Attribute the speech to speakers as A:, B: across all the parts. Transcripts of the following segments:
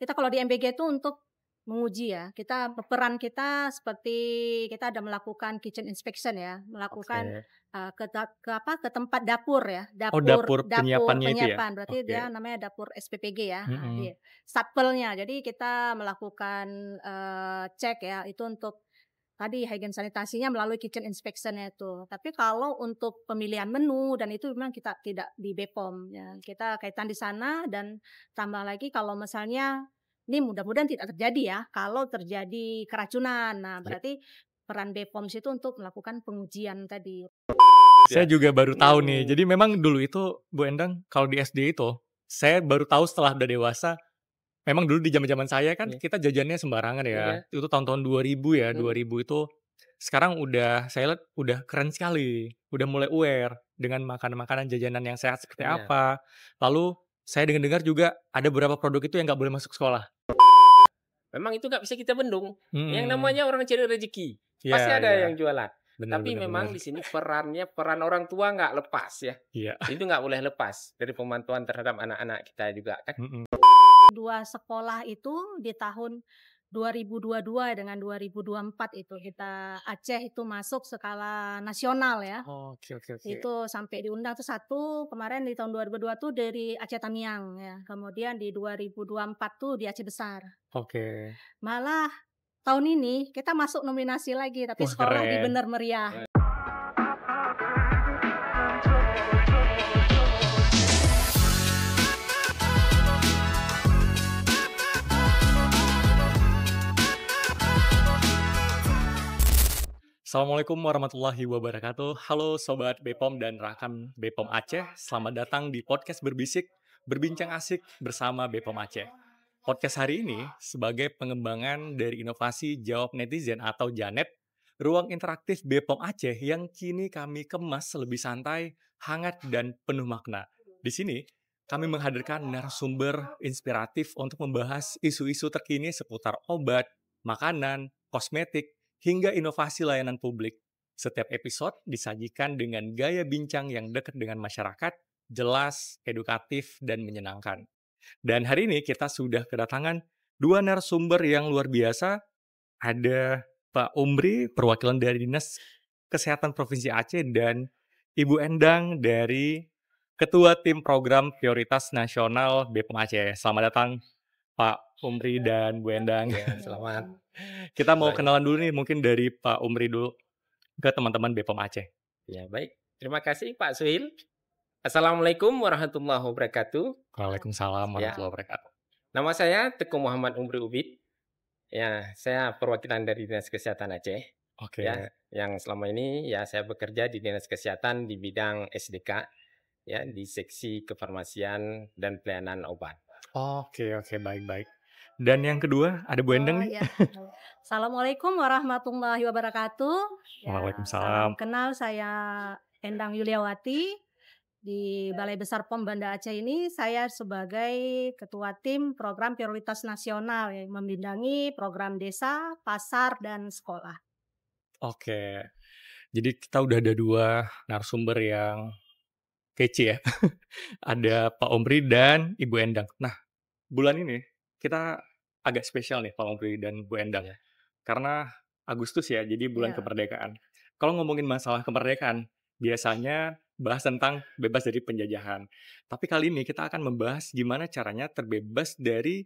A: Kita kalau di MBG itu untuk menguji ya, peran kita seperti kita ada melakukan kitchen inspection ya, melakukan,
B: Oke.
A: ke tempat dapur ya,
B: Oh,
A: dapur
B: dapur
A: dapur
B: penyiapannya itu ya?
A: penyiapan, berarti dia
B: Oke.
A: namanya dapur SPPG ya,
B: Mhm.
A: iya, satpelnya. Jadi kita melakukan, cek ya, itu untuk tadi hygiene sanitasinya melalui kitchen inspection-nya itu. Tapi kalau untuk pemilihan menu dan itu memang kita tidak di BPOM ya, kita kaitan di sana dan tambah lagi kalau misalnya ini mudah-mudahan tidak terjadi ya, kalau terjadi keracunan. Nah,
B: Ya.
A: berarti peran BPOM itu untuk melakukan pengujian tadi.
B: Saya
C: Ya.
B: juga baru tahu nih.
C: Mhm.
B: Jadi memang dulu itu Bu Endang kalau di SD itu, saya baru tahu setelah udah dewasa, memang dulu di zaman-zaman saya kan
C: Iya.
B: kita jajannya sembarangan ya.
C: Iya.
B: Itu tahun-tahun 2000 ya,
C: Mhm.
B: 2000 itu sekarang udah saya lihat udah keren sekali, udah mulai aware dengan makanan-makanan jajanan yang sehat seperti
C: Iya.
B: apa. Lalu saya dengar-dengar juga ada beberapa produk itu yang nggak boleh masuk sekolah.
C: Memang itu nggak bisa kita bendung. Yang
B: Mhm.
C: namanya orang cari rezeki, pasti
B: Iya
C: ada
B: iya.
C: yang jualan.
B: Bener
C: Tapi
B: bener bener.
C: memang di sini peran orang tua nggak lepas ya.
B: Iya.
C: Itu nggak boleh lepas dari pemantauan terhadap anak-anak kita juga kan.
B: Mhm.
A: 2 sekolah itu di tahun 2022 dengan 2024 itu kita Aceh itu masuk skala nasional ya.
B: Oke oke oke.
A: Itu sampai diundang tuh satu kemarin di tahun 2002 tuh dari Aceh Tamiang ya. Kemudian di 2024 tuh di Aceh Besar.
B: Oke.
A: Malah tahun ini kita masuk nominasi lagi tapi
B: Wah,
A: sekolah di
B: keren.
A: Bener Meriah.
B: Assalamualaikum warahmatullahi wabarakatuh. Halo Sobat BPOM dan rekan BPOM Aceh. Selamat datang di podcast Berbisik, berbincang asik bersama BPOM Aceh. Podcast hari ini sebagai pengembangan dari inovasi Jawab Netizen atau Janet, ruang interaktif BPOM Aceh yang kini kami kemas lebih santai, hangat, dan penuh makna. Di sini, kami menghadirkan narasumber inspiratif untuk membahas isu-isu terkini seputar obat, makanan, kosmetik, hingga inovasi layanan publik. Setiap episode disajikan dengan gaya bincang yang dekat dengan masyarakat, jelas, edukatif, dan menyenangkan. Dan hari ini kita sudah kedatangan dua narasumber yang luar biasa. Ada Pak Umri, perwakilan dari Dinas Kesehatan Provinsi Aceh, dan Ibu Endang dari Ketua Tim Program Prioritas Nasional BPOM Aceh. Selamat datang Pak Umri dan Bu Endang.
C: Ya, selamat.
B: Kita mau
C: Baik.
B: kenalan dulu nih, mungkin dari Pak Umri dulu ke teman-teman BPOM Aceh.
C: Ya, baik. Terima kasih Pak Suhil. Assalamualaikum warahmatullahi wabarakatuh.
B: Waalaikumsalam
C: Ya.
B: warahmatullahi wabarakatuh.
C: Nama saya Teguh Muhammad Umri Ubid. Ya, saya perwakilan dari Dinas Kesehatan Aceh.
B: Oke.
C: Ya, yang selama ini ya saya bekerja di Dinas Kesehatan di bidang SDK, ya, di seksi kefarmasian dan pelayanan obat.
B: Oke, baik-baik. Dan yang kedua, ada Bu Endang nih.
A: Ya. Assalamualaikum warahmatullahi wabarakatuh. Ya,
B: Waalaikumsalam.
A: salam kenal, saya Endang Yuliawati. Di Balai Besar POM Banda Aceh ini saya sebagai Ketua Tim Program Prioritas Nasional yang membidangi program desa, pasar, dan sekolah.
B: Oke. Jadi kita udah ada dua narasumber yang kece ya. Ada Pak Omri dan Ibu Endang. Nah, bulan ini kita agak spesial nih Pak Omri dan Bu Endang.
C: Ya.
B: Karena Agustus ya, jadi bulan
A: Ya.
B: kemerdekaan. Kalau ngomongin masalah kemerdekaan, biasanya bahas tentang bebas dari penjajahan. Tapi kali ini kita akan membahas gimana caranya terbebas dari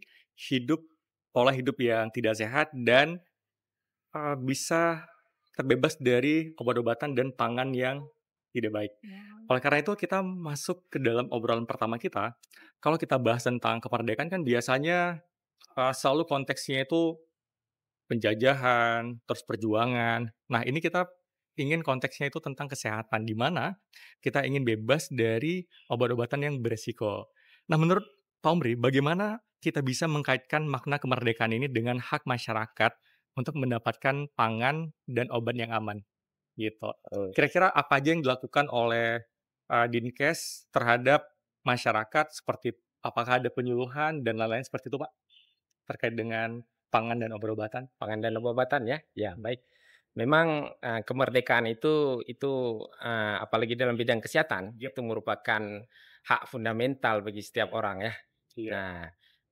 B: pola hidup yang tidak sehat dan bisa terbebas dari obat-obatan dan pangan yang tidak baik. Oleh karena itu kita masuk ke dalam obrolan pertama kita. Kalau kita bahas tentang kemerdekaan kan biasanya selalu konteksnya itu penjajahan, terus perjuangan. Nah, ini kita ingin konteksnya itu tentang kesehatan, di mana kita ingin bebas dari obat-obatan yang beresiko. Nah, menurut Pak Omri, bagaimana kita bisa mengkaitkan makna kemerdekaan ini dengan hak masyarakat untuk mendapatkan pangan dan obat yang aman? Gitu.
C: Oh,
B: Kira-kira apa aja yang dilakukan oleh Dinkes terhadap masyarakat, seperti apakah ada penyuluhan dan lain-lain seperti itu, Pak? Terkait dengan pangan dan obat-obatan?
C: pangan dan obat-obatan ya. Ya, baik. Memang kemerdekaan itu apalagi dalam bidang kesehatan itu merupakan hak fundamental bagi setiap orang ya.
B: Iya.
C: Nah,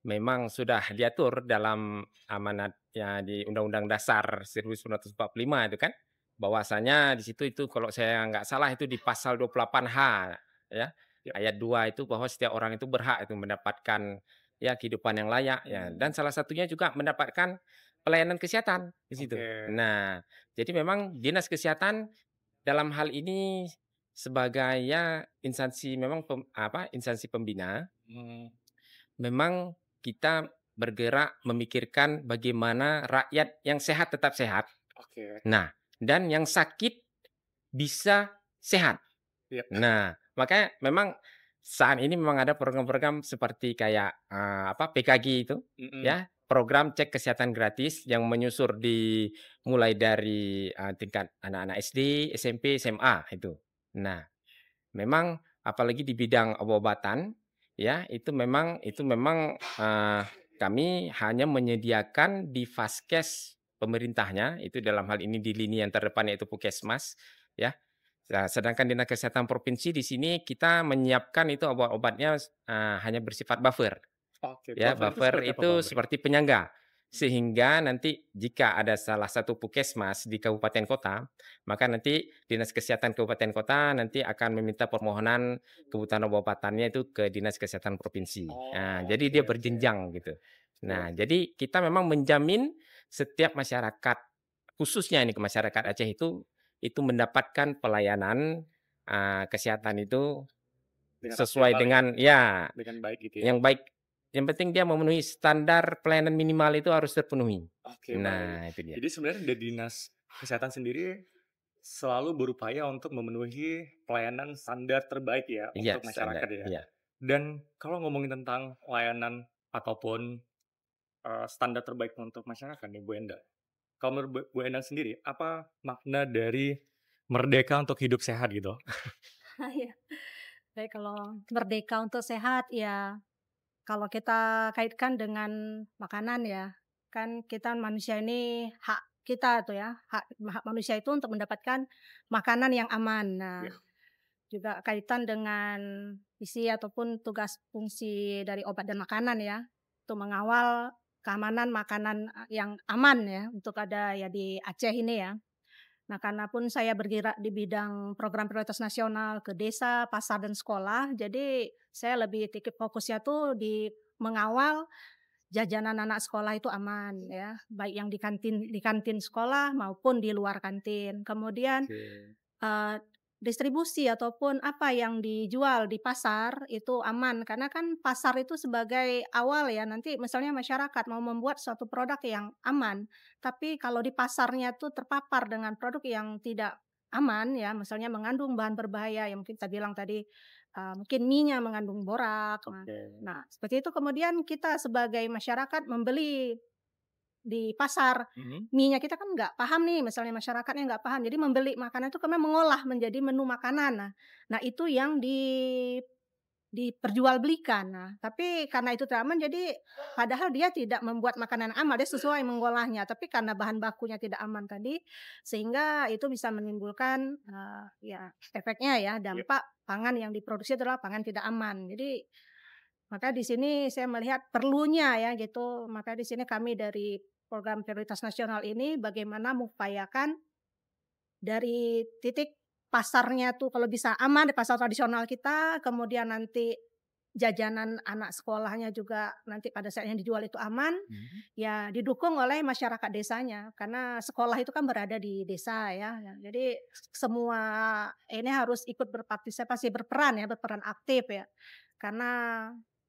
C: memang sudah diatur dalam amanatnya di Undang-Undang Dasar 1945 itu kan, bahwasanya di situ itu kalau saya nggak salah itu di pasal 28H ya,
B: Ya.
C: ayat 2 itu bahwa setiap orang itu berhak itu mendapatkan ya kehidupan yang layak ya, dan salah satunya juga mendapatkan pelayanan kesehatan di situ.
B: Oke.
C: Nah, jadi memang dinas kesehatan dalam hal ini sebagai ya instansi memang instansi pembina,
B: Mmm,
C: memang kita bergerak memikirkan bagaimana rakyat yang sehat tetap sehat.
B: oke.
C: Nah, dan yang sakit bisa sehat.
B: Iya.
C: Nah, makanya memang saat ini memang ada program-program seperti kayak, PKG itu,
B: Mhm.
C: ya, program cek kesehatan gratis yang menyusur mulai dari, tingkat anak-anak SD, SMP, SMA itu. Nah, memang apalagi di bidang obat-obatan, ya, itu memang, kami hanya menyediakan di vaskes pemerintahnya, itu dalam hal ini di lini yang terdepan yaitu Puskesmas, ya. Nah, sedangkan Dinas Kesehatan Provinsi di sini kita menyiapkan itu obat-obatnya, hanya bersifat buffer.
B: Oke,
C: Ya,
B: buffer itu
C: buffer
B: seperti apa
C: itu
B: buffer?
C: seperti penyangga. Sehingga nanti jika ada salah satu puskesmas di kabupaten kota, maka nanti Dinas Kesehatan Kabupaten Kota nanti akan meminta permohonan kebutuhan obat-obatannya itu ke Dinas Kesehatan Provinsi. Nah,
B: Oh,
C: jadi
B: oke
C: dia
B: oke.
C: berjenjang gitu.
B: Iya.
C: Nah, jadi kita memang menjamin setiap masyarakat, khususnya ini ke masyarakat Aceh itu mendapatkan pelayanan, kesehatan itu
B: Dengan
C: sesuai
B: optimal ya,
C: dengan ya
B: dengan baik gitu ya?
C: yang baik, yang penting dia memenuhi standar pelayanan minimal itu harus terpenuhi.
B: Oke, baik.
C: Nah, itu dia.
B: Jadi sebenarnya dari Dinas Kesehatan sendiri selalu berupaya untuk memenuhi pelayanan standar terbaik ya
C: Iya,
B: untuk
C: standar.
B: masyarakat ya.
C: Iya.
B: Dan kalau ngomongin tentang layanan ataupun, standar terbaik untuk masyarakat nih Bu Enda. Kalau menurut Bu Endang sendiri, apa makna dari merdeka untuk hidup sehat gitu?
A: Iya. Baik, kalau merdeka untuk sehat ya, kalau kita kaitkan dengan makanan ya, kan kita manusia ini hak kita tuh ya, hak hak manusia itu untuk mendapatkan makanan yang aman. Nah,
B: Ya.
A: juga kaitan dengan isi ataupun tugas fungsi dari obat dan makanan ya, untuk mengawal keamanan makanan, yang aman ya, untuk ada ya di Aceh ini ya. Nah, karena pun saya bergerak di bidang program prioritas nasional ke desa, pasar, dan sekolah, jadi saya lebih titik fokusnya tuh di mengawal jajanan anak sekolah itu aman ya, baik yang di kantin sekolah maupun di luar kantin. Kemudian
B: Oke.
A: Eee, distribusi ataupun apa yang dijual di pasar itu aman, karena kan pasar itu sebagai awal ya, nanti misalnya masyarakat mau membuat suatu produk yang aman, tapi kalau di pasarnya tuh terpapar dengan produk yang tidak aman ya, misalnya mengandung bahan berbahaya yang mungkin kita bilang tadi, mungkin mie-nya mengandung borak. Nah
B: Oke.
A: nah, seperti itu kemudian kita sebagai masyarakat membeli di pasar,
B: Mhm.
A: mie-nya kita kan nggak paham nih, misalnya masyarakatnya nggak paham, jadi membeli makanan itu kami mengolah menjadi menu makanan. Nah itu yang diperjualbelikan. Nah, tapi karena itu tidak aman, jadi padahal dia tidak membuat makanan aman, dia sesuai mengolahnya, tapi karena bahan bakunya tidak aman tadi, sehingga itu bisa menimbulkan, ya efeknya ya,
B: Iya.
A: dampak pangan yang diproduksi adalah pangan tidak aman. Jadi maka di sini saya melihat perlunya ya gitu, maka di sini kami dari program prioritas nasional ini bagaimana mengupayakan dari titik pasarnya tuh kalau bisa aman di pasar tradisional kita, kemudian nanti jajanan anak sekolahnya juga nanti pada saat yang dijual itu aman,
B: Mhm.
A: ya didukung oleh masyarakat desanya. Karena sekolah itu kan berada di desa ya, jadi semua ini harus ikut berpartisipasi, berperan aktif ya. Karena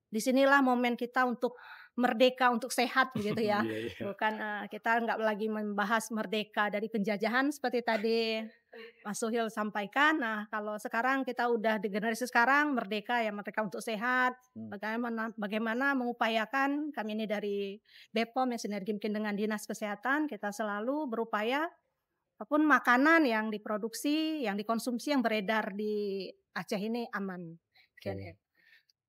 A: disinilah momen kita untuk merdeka untuk sehat begitu ya.
B: Iya iya.
A: Bukan, kita nggak lagi membahas merdeka dari penjajahan seperti tadi Mas Suhil sampaikan. Nah, kalau sekarang kita udah di generasi sekarang merdeka ya merdeka untuk sehat,
B: Mmm.
A: bagaimana bagaimana mengupayakan kami ini dari BPOM yang sinergi mungkin dengan Dinas Kesehatan, kita selalu berupaya apapun makanan yang diproduksi, yang dikonsumsi, yang beredar di Aceh ini aman. Demikian ya.
C: Oke.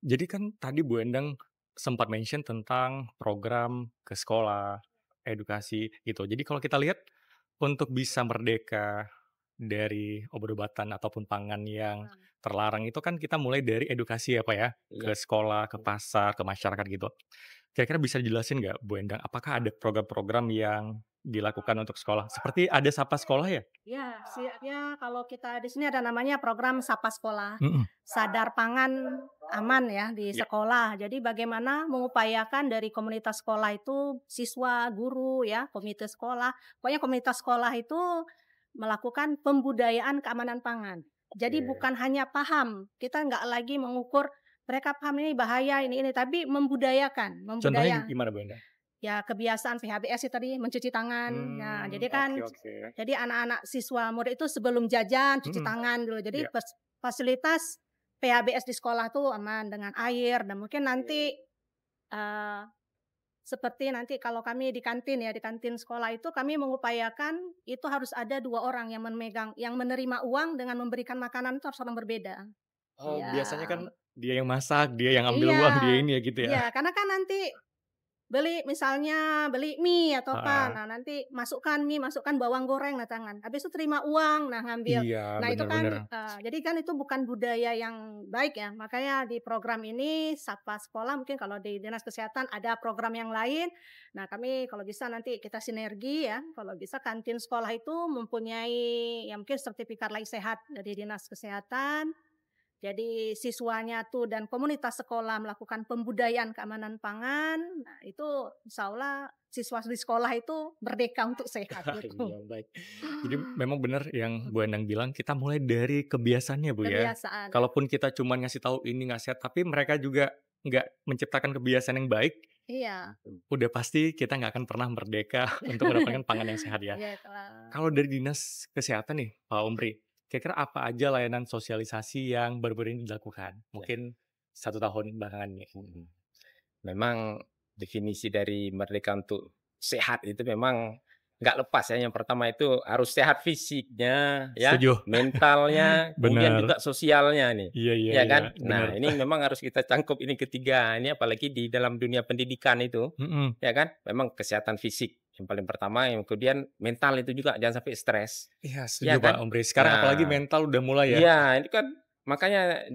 B: Jadi kan tadi Bu Endang sempat mention tentang program ke sekolah, edukasi gitu. Jadi kalau kita lihat untuk bisa merdeka dari obat-obatan ataupun pangan yang
A: Nah,
B: terlarang itu kan kita mulai dari edukasi ya Pak ya,
C: Iya.
B: ke sekolah, ke pasar, ke masyarakat gitu. Kira-kira bisa dijelasin nggak Bu Endang, apakah ada program-program yang dilakukan untuk sekolah? Seperti ada Sapa Sekolah ya?
A: ya, ya kalau kita di sini ada namanya program Sapa Sekolah,
B: Mhm.
A: Sadar Pangan Aman ya di
B: Ya.
A: sekolah. Jadi bagaimana mengupayakan dari komunitas sekolah itu siswa, guru ya, komite sekolah, pokoknya komunitas sekolah itu melakukan pembudayaan keamanan pangan. Jadi
B: Oke.
A: bukan hanya paham, kita nggak lagi mengukur mereka paham ini bahaya ini, tapi membudayakan,
B: Contohnya
A: membudaya.
B: gimana Bu Endang?
A: Ya kebiasaan PHBS itu tadi mencuci tangan. Nah, jadi kan
B: Oke oke.
A: jadi anak-anak siswa murid itu sebelum jajan cuci
B: Mhm.
A: tangan dulu. Jadi
B: Iya.
A: fasilitas PHBS di sekolah tuh aman dengan air dan mungkin nanti eee, seperti nanti kalau kami di kantin ya, di kantin sekolah itu kami mengupayakan itu harus ada 2 orang yang yang menerima uang dengan memberikan makanan itu harus orang berbeda.
B: Oh, biasanya kan
A: Iya.
B: dia yang masak, dia yang ambil
A: Iya.
B: uang, dia ini ya gitu ya?
A: Iya, karena kan nanti misalnya beli mie atau apa,
B: Heeh.
A: nah nanti masukkan mie, masukkan bawang goreng, nah tangan, habis itu terima uang, nah ngambil.
B: Iya,
A: Nah itu
B: bener
A: kan,
B: bener.
A: jadi kan itu bukan budaya yang baik ya, makanya di program ini Sapa Sekolah mungkin kalau di Dinas Kesehatan ada program yang lain. Nah kami kalau bisa nanti kita sinergi ya, kalau bisa kantin sekolah itu mempunyai ya mungkin sertifikat layak sehat dari Dinas Kesehatan. Jadi siswanya tuh dan komunitas sekolah melakukan pembudayaan keamanan pangan, nah itu insyaallah siswa di sekolah itu merdeka untuk sehat gitu.
B: Iya, baik. Jadi memang benar yang Bu Endang bilang, kita mulai dari kebiasaannya, Bu, ya.
A: Kebiasaan,
B: Kalaupun kita cuma ngasih tahu ini nggak sehat, tapi mereka juga nggak menciptakan kebiasaan yang baik,
A: iya.
B: udah pasti kita nggak akan pernah merdeka untuk mendapatkan pangan yang sehat ya.
A: Iya itulah.
B: Kalau dari Dinas Kesehatan nih, Pak Omri, kira-kira apa aja layanan sosialisasi yang baru-baru ini dilakukan?
C: Ya.
B: Mungkin 1 tahun belakangan ini.
C: Mhm. Memang definisi dari merdeka untuk sehat itu memang nggak lepas ya. Yang pertama itu harus sehat fisiknya, ya,
B: Setuju.
C: mentalnya, kemudian
B: Benar.
C: juga sosialnya nih,
B: Iya iya
C: ya
B: iya,
C: kan?
B: benar.
C: Nah, ini memang harus kita cangkup ini ketiga. Ini apalagi di dalam dunia pendidikan itu,
B: Mhm.
C: ya kan? Memang kesehatan fisik yang paling pertama, yang kemudian mental itu juga jangan sampai stres,
B: Iya,
C: ya
B: setuju Pak
C: kan?
B: Omri. Sekarang apalagi
C: Nah,
B: mental udah mulai ya.
C: iya, ini kan makanya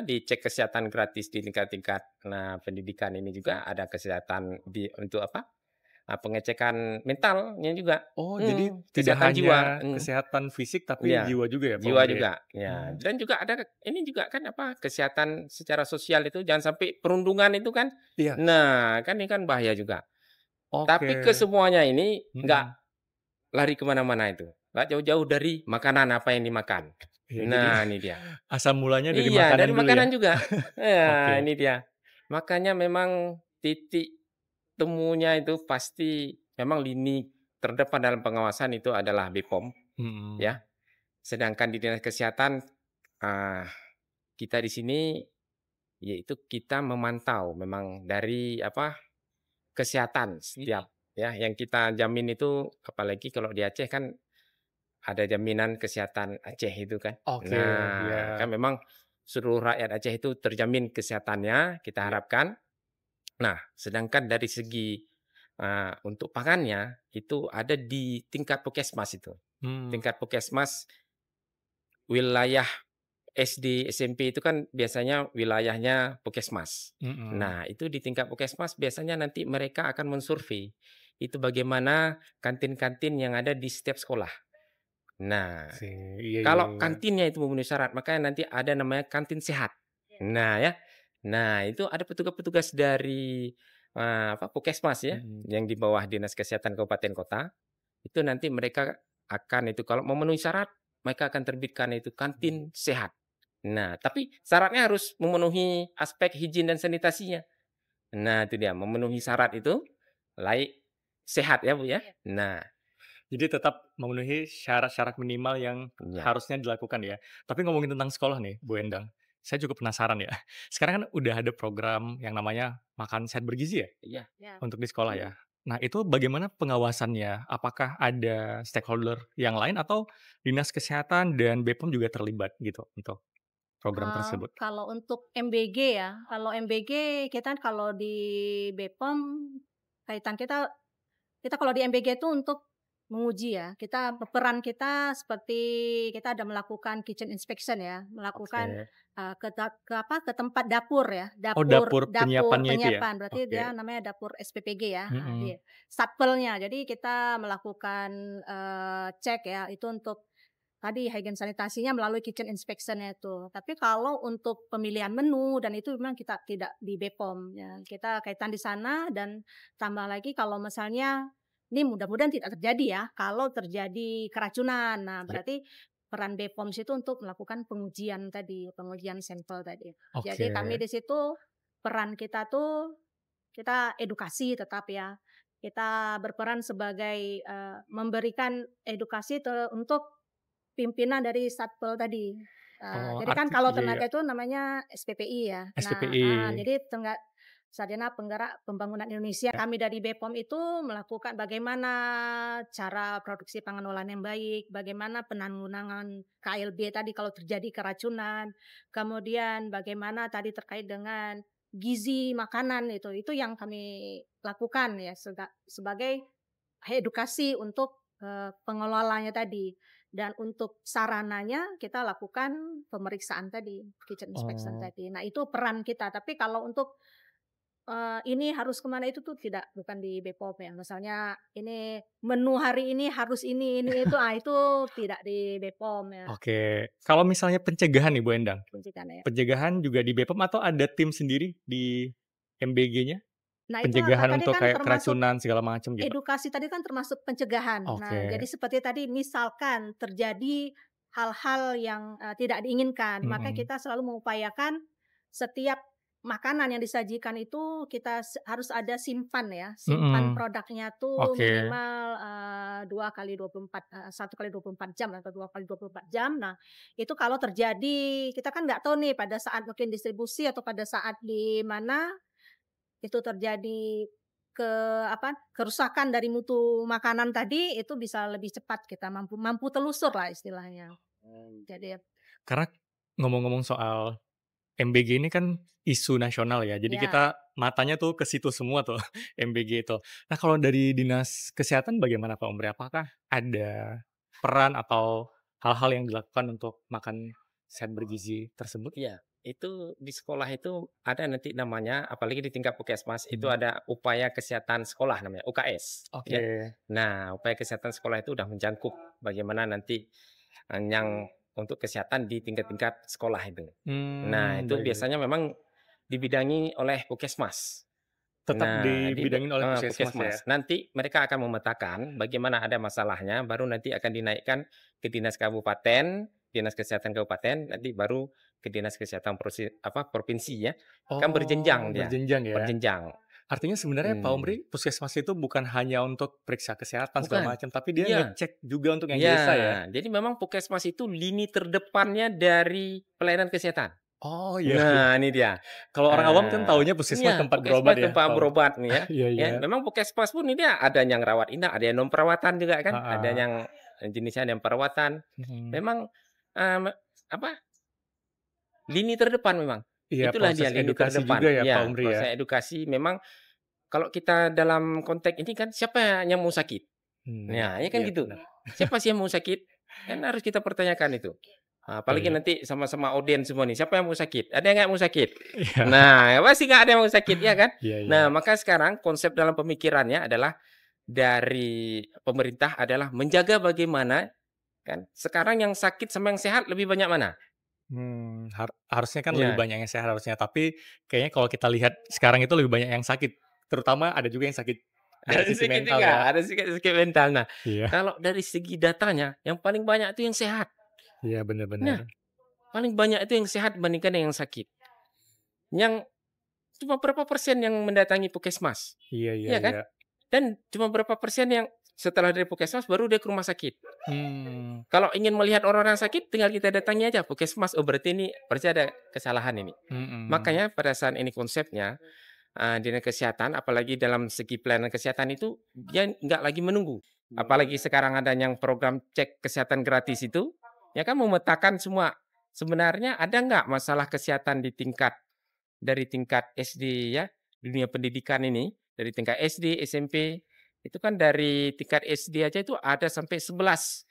C: dicek kesehatan gratis di tingkat-tingkat, nah, pendidikan ini juga ada kesehatan untuk pengecekan mentalnya juga,
B: Oh, jadi tidak
C: kesehatan jiwa,
B: hanya kesehatan fisik tapi
C: iya,
B: jiwa juga ya Pak
C: jiwa
B: Omri ya?
C: juga, ya.
B: Hmm,
C: Dan juga ada ini juga kan kesehatan secara sosial itu jangan sampai perundungan itu kan,
B: iya.
C: nah, kan ini kan bahaya juga. Tapi
B: Oke.
C: kesemuanya ini nggak
B: Mhm.
C: lari kemana mana itu, nggak jauh-jauh dari makanan apa yang dimakan.
B: Iya, jadi
C: Nah, ini dia.
B: asal mulanya dari
C: Iya,
B: makanan
C: dari
B: dulu ya?
C: makanan juga. Ya,
B: Oke.
C: ini dia. Makanya memang titik temunya itu pasti memang lini terdepan dalam pengawasan itu adalah BPOM,
B: Mhm.
C: ya. Sedangkan di Dinas Kesehatan, ah, kita di sini yaitu kita memantau memang dari kesehatan
B: Mhm.
C: setiap ya, yang kita jamin itu apalagi kalau di Aceh kan ada jaminan kesehatan Aceh itu kan.
B: Oke,
C: Nah, kan
B: ya.
C: memang seluruh rakyat Aceh itu terjamin kesehatannya, kita
B: Iya.
C: harapkan. Nah, sedangkan dari segi, untuk pangannya, itu ada di tingkat puskesmas itu.
B: Mmm,
C: Tingkat puskesmas wilayah SD, SMP itu kan biasanya wilayahnya puskesmas.
B: mhm.
C: Nah, itu di tingkat puskesmas biasanya nanti mereka akan mensurvei, itu bagaimana kantin-kantin yang ada di setiap sekolah. Nah,
B: Iya iya
C: kalau
B: iya.
C: kantinnya itu memenuhi syarat, makanya nanti ada namanya kantin sehat. Nah ya, nah itu ada petugas-petugas dari, puskesmas ya,
B: Mhm.
C: yang di bawah Dinas Kesehatan Kabupaten Kota, itu nanti mereka akan itu kalau memenuhi syarat, mereka akan terbitkan itu kantin sehat. Nah, tapi syaratnya harus memenuhi aspek higien dan sanitasinya. Nah itu dia, memenuhi syarat itu, layak sehat ya Bu ya.
A: Iya.
C: Nah,
B: Jadi tetap memenuhi syarat-syarat minimal yang
C: ya,
B: harusnya dilakukan ya. Tapi ngomongin tentang sekolah nih, Bu Endang, saya cukup penasaran ya. Sekarang kan udah ada program yang namanya makan sehat bergizi ya,
C: iya.
A: Ya.
B: untuk di sekolah ya.
C: Mhm.
B: Nah, itu bagaimana pengawasannya? Apakah ada stakeholder yang lain atau Dinas Kesehatan dan BPOM juga terlibat gitu untuk program tersebut?
A: Kalau untuk MBG ya, kalau MBG kita kalau di BPOM kaitan kita kalau di MBG itu untuk menguji ya. Peran kita seperti kita ada melakukan kitchen inspection ya, melakukan,
B: Oke.
A: ke tempat dapur ya,
B: Oh,
A: dapur
B: dapur
A: dapur
B: penyiapannya itu ya?
A: penyiapan, berarti dia
B: Oke.
A: namanya dapur SPPG ya,
B: Mhm.
A: di satpelnya. Jadi kita melakukan, cek ya, itu untuk tadi hygiene sanitasinya melalui kitchen inspection-nya itu. Tapi kalau untuk pemilihan menu dan itu memang kita tidak di BPOM ya, kita kaitan di sana dan tambah lagi kalau misalnya ini mudah-mudahan tidak terjadi ya, kalau terjadi keracunan. Nah,
B: Ya.
A: berarti peran BPOM itu untuk melakukan pengujian tadi, pengujian sampel tadi. Jadi kami
B: Oke.
A: di situ peran kita tuh kita edukasi tetap ya. Kita berperan sebagai, memberikan edukasi untuk pimpinan dari satpel tadi.
B: Oh,
A: Jadi kan kalau
B: iya, iya.
A: tenaga itu namanya SPPI ya. Nah,
B: SPPI.
A: jadi Sarjana Penggerak Pembangunan Indonesia.
B: Ya.
A: Kami dari BPOM itu melakukan bagaimana cara produksi pangan olahan yang baik, bagaimana penanggulangan KLB tadi kalau terjadi keracunan, kemudian bagaimana tadi terkait dengan gizi makanan itu yang kami lakukan ya sebagai edukasi untuk, pengelolanya tadi. Dan untuk sarananya kita lakukan pemeriksaan tadi, kitchen inspection
B: Oh.
A: tadi. Nah itu peran kita, tapi kalau untuk, ini harus kemana itu tuh bukan di BPOM ya. Misalnya ini menu hari ini harus ini itu, itu tidak di BPOM ya,
B: Oke. Kalau misalnya pencegahan nih Bu Endang,
A: kuncikan ya.
B: pencegahan juga di BPOM atau ada tim sendiri di MBG-nya?
A: Nah itu
B: Pencegahan
A: tadi
B: untuk
A: kan
B: kayak
A: termasuk
B: keracunan segala macam gitu?
A: edukasi tadi kan termasuk pencegahan. Nah, jadi
B: Oke.
A: seperti tadi misalkan terjadi hal-hal yang, tidak diinginkan, maka
B: Mhm.
A: kita selalu mengupayakan setiap makanan yang disajikan itu kita harus ada simpan ya, simpan
B: Mhm.
A: produknya tuh
B: Oke.
A: minimal, 2 kali 24, 1 kali 24 jam atau 2 kali 24 jam. Nah, itu kalau terjadi kita kan nggak tahu nih pada saat mungkin distribusi atau pada saat di mana itu terjadi ke kerusakan dari mutu makanan tadi, itu bisa lebih cepat kita mampu mampu telusur lah istilahnya. Jadi
B: Karena ngomong-ngomong soal MBG ini kan isu nasional ya, jadi
A: ya,
B: kita matanya tuh ke situ semua tuh, MBG itu. Nah, kalau dari Dinas Kesehatan bagaimana Pak Omri? Apakah ada peran atau hal-hal yang dilakukan untuk makan sehat bergizi tersebut?
C: Iya, itu di sekolah itu ada nanti namanya, apalagi di tingkat puskesmas, itu
B: Mhm.
C: ada upaya kesehatan sekolah namanya, UKS,
B: Oke.
C: ya. Nah, upaya kesehatan sekolah itu udah mencakup bagaimana nanti, yang untuk kesehatan di tingkat-tingkat sekolah itu. Nah, itu
B: Baik, baik.
C: biasanya memang dibidangi oleh puskesmas.
B: Tetap
C: Nah,
B: dibidangin oleh puskesmas ya?
C: puskesmas. Nanti mereka akan memetakan bagaimana ada masalahnya, baru nanti akan dinaikkan ke dinas kabupaten, dinas kesehatan kabupaten, nanti baru ke dinas kesehatan provinsi ya. Kan
B: Oh,
C: berjenjang dia,
B: berjenjang ya?
C: berjenjang.
B: Artinya sebenarnya Pak
C: Hmm.
B: Omri, puskesmas itu bukan hanya untuk periksa kesehatan segala
C: Bukan.
B: macam, tapi dia
C: Iya,
B: ngecek juga untuk yang
C: iya.
B: desa ya?
C: Jadi memang puskesmas itu lini terdepannya dari pelayanan kesehatan.
B: Oh, iya, iya.
C: Nah, ini dia.
B: Kalau orang awam kan taunya puskesmas
C: Iya,
B: tempat berobat
C: puskesmas
B: ya,
C: tempat
B: Pak Omri?
C: berobat nih ya.
B: Iya,
C: Ya,
B: iya.
C: memang puskesmas pun ini ada yang rawat inap, ada yang non perawatan juga kan, ada
B: Heeh.
C: yang jenisnya ada yang perawatan.
B: Mhm.
C: Memang apa? Lini terdepan memang.
B: Iya,
C: Itulah dia
B: proses
C: lini
B: edukasi juga
C: terdepan.
B: ya, Pak
C: Ya,
B: Omri ya?
C: proses edukasi memang kalau kita dalam konteks ini kan siapa yang mau sakit? Nah, ya kan
B: Iya
C: gitu.
B: benar.
C: Siapa sih yang mau sakit? Kan harus kita pertanyakan itu.
B: Iya,
C: Apalagi
B: iya.
C: nanti sama-sama audiens semua nih, siapa yang mau sakit? Ada yang nggak mau sakit?
B: Iya,
C: Nah, pasti nggak ada yang mau sakit, ya kan?
B: iya, iya.
C: Nah, maka sekarang konsep dalam pemikirannya adalah dari pemerintah adalah menjaga bagaimana kan sekarang yang sakit sama yang sehat lebih banyak mana?
B: Harusnya kan lebih
C: Ya,
B: banyak yang sehat harusnya, tapi kayaknya kalau kita lihat sekarang itu lebih banyak yang sakit, terutama ada juga yang sakit
C: ada
B: dari sisi
C: sedikit
B: mental
C: juga,
B: ya.
C: ada sedikit mental. Nah,
B: Iya,
C: kalau dari segi datanya yang paling banyak itu yang sehat.
B: iya benar, benar.
C: Nah, paling banyak itu yang sehat dibandingkan yang sakit. Yang cuma berapa persen yang mendatangi puskesmas,
B: Iya, iya,
C: iya kan?
B: iya.
C: Dan cuma berapa persen yang setelah dari puskesmas baru dia ke rumah sakit.
B: Mmm,
C: Kalau ingin melihat orang-orang sakit, tinggal kita datangi aja puskesmas. Oh berarti ada kesalahan ini.
B: mhm.
C: Makanya pada saat ini konsepnya dinas kesehatan, apalagi dalam segi pelayanan kesehatan itu dia nggak lagi menunggu. Apalagi sekarang ada yang program cek kesehatan gratis itu, ya kan memetakan semua. Sebenarnya ada nggak masalah kesehatan dari tingkat SD ya, dunia pendidikan ini, dari tingkat SD, SMP, itu kan dari tingkat SD aja itu ada sampai 11